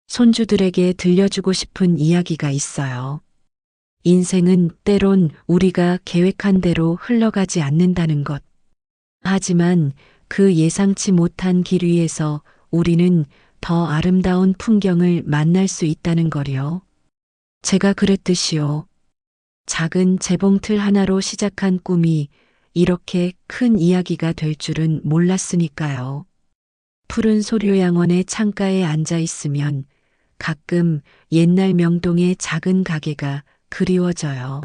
손주들에게 들려주고 싶은 이야기가 있어요. 인생은 때론 우리가 계획한 대로 흘러가지 않는다는 것. 하지만 그 예상치 못한 길 위에서 우리는 더 아름다운 풍경을 만날 수 있다는 거요. 제가 그랬듯이요. 작은 재봉틀 하나로 시작한 꿈이 이렇게 큰 이야기가 될 줄은 몰랐으니까요. 푸른 소료양원의 창가에 앉아 있으면 가끔 옛날 명동의 작은 가게가 그리워져요.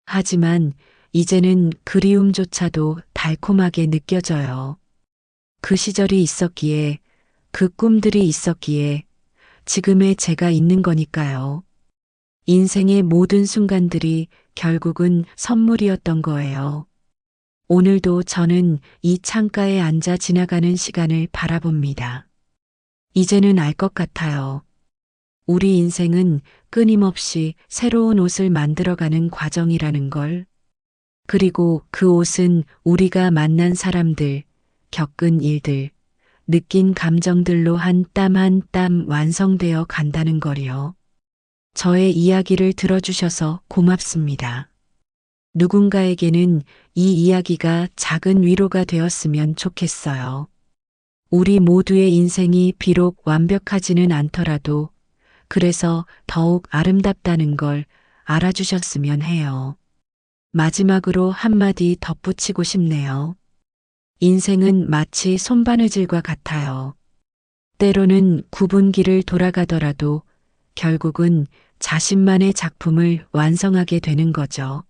하지만 이제는 그리움조차도 달콤하게 느껴져요. 그 시절이 있었기에, 그 꿈들이 있었기에 지금의 제가 있는 거니까요. 인생의 모든 순간들이 결국은 선물이었던 거예요. 오늘도 저는 이 창가에 앉아 지나가는 시간을 바라봅니다. 이제는 알 것 같아요. 우리 인생은 끊임없이 새로운 옷을 만들어가는 과정이라는 걸. 그리고 그 옷은 우리가 만난 사람들, 겪은 일들, 느낀 감정들로 한 땀 한 땀 완성되어 간다는 거리요. 저의 이야기를 들어주셔서 고맙습니다. 누군가에게는 이 이야기가 작은 위로가 되었으면 좋겠어요. 우리 모두의 인생이 비록 완벽하지는 않더라도 그래서 더욱 아름답다는 걸 알아주셨으면 해요. 마지막으로 한마디 덧붙이고 싶네요. 인생은 마치 손바느질과 같아요. 때로는 굽은 길을 돌아가더라도 결국은 자신만의 작품을 완성하게 되는 거죠.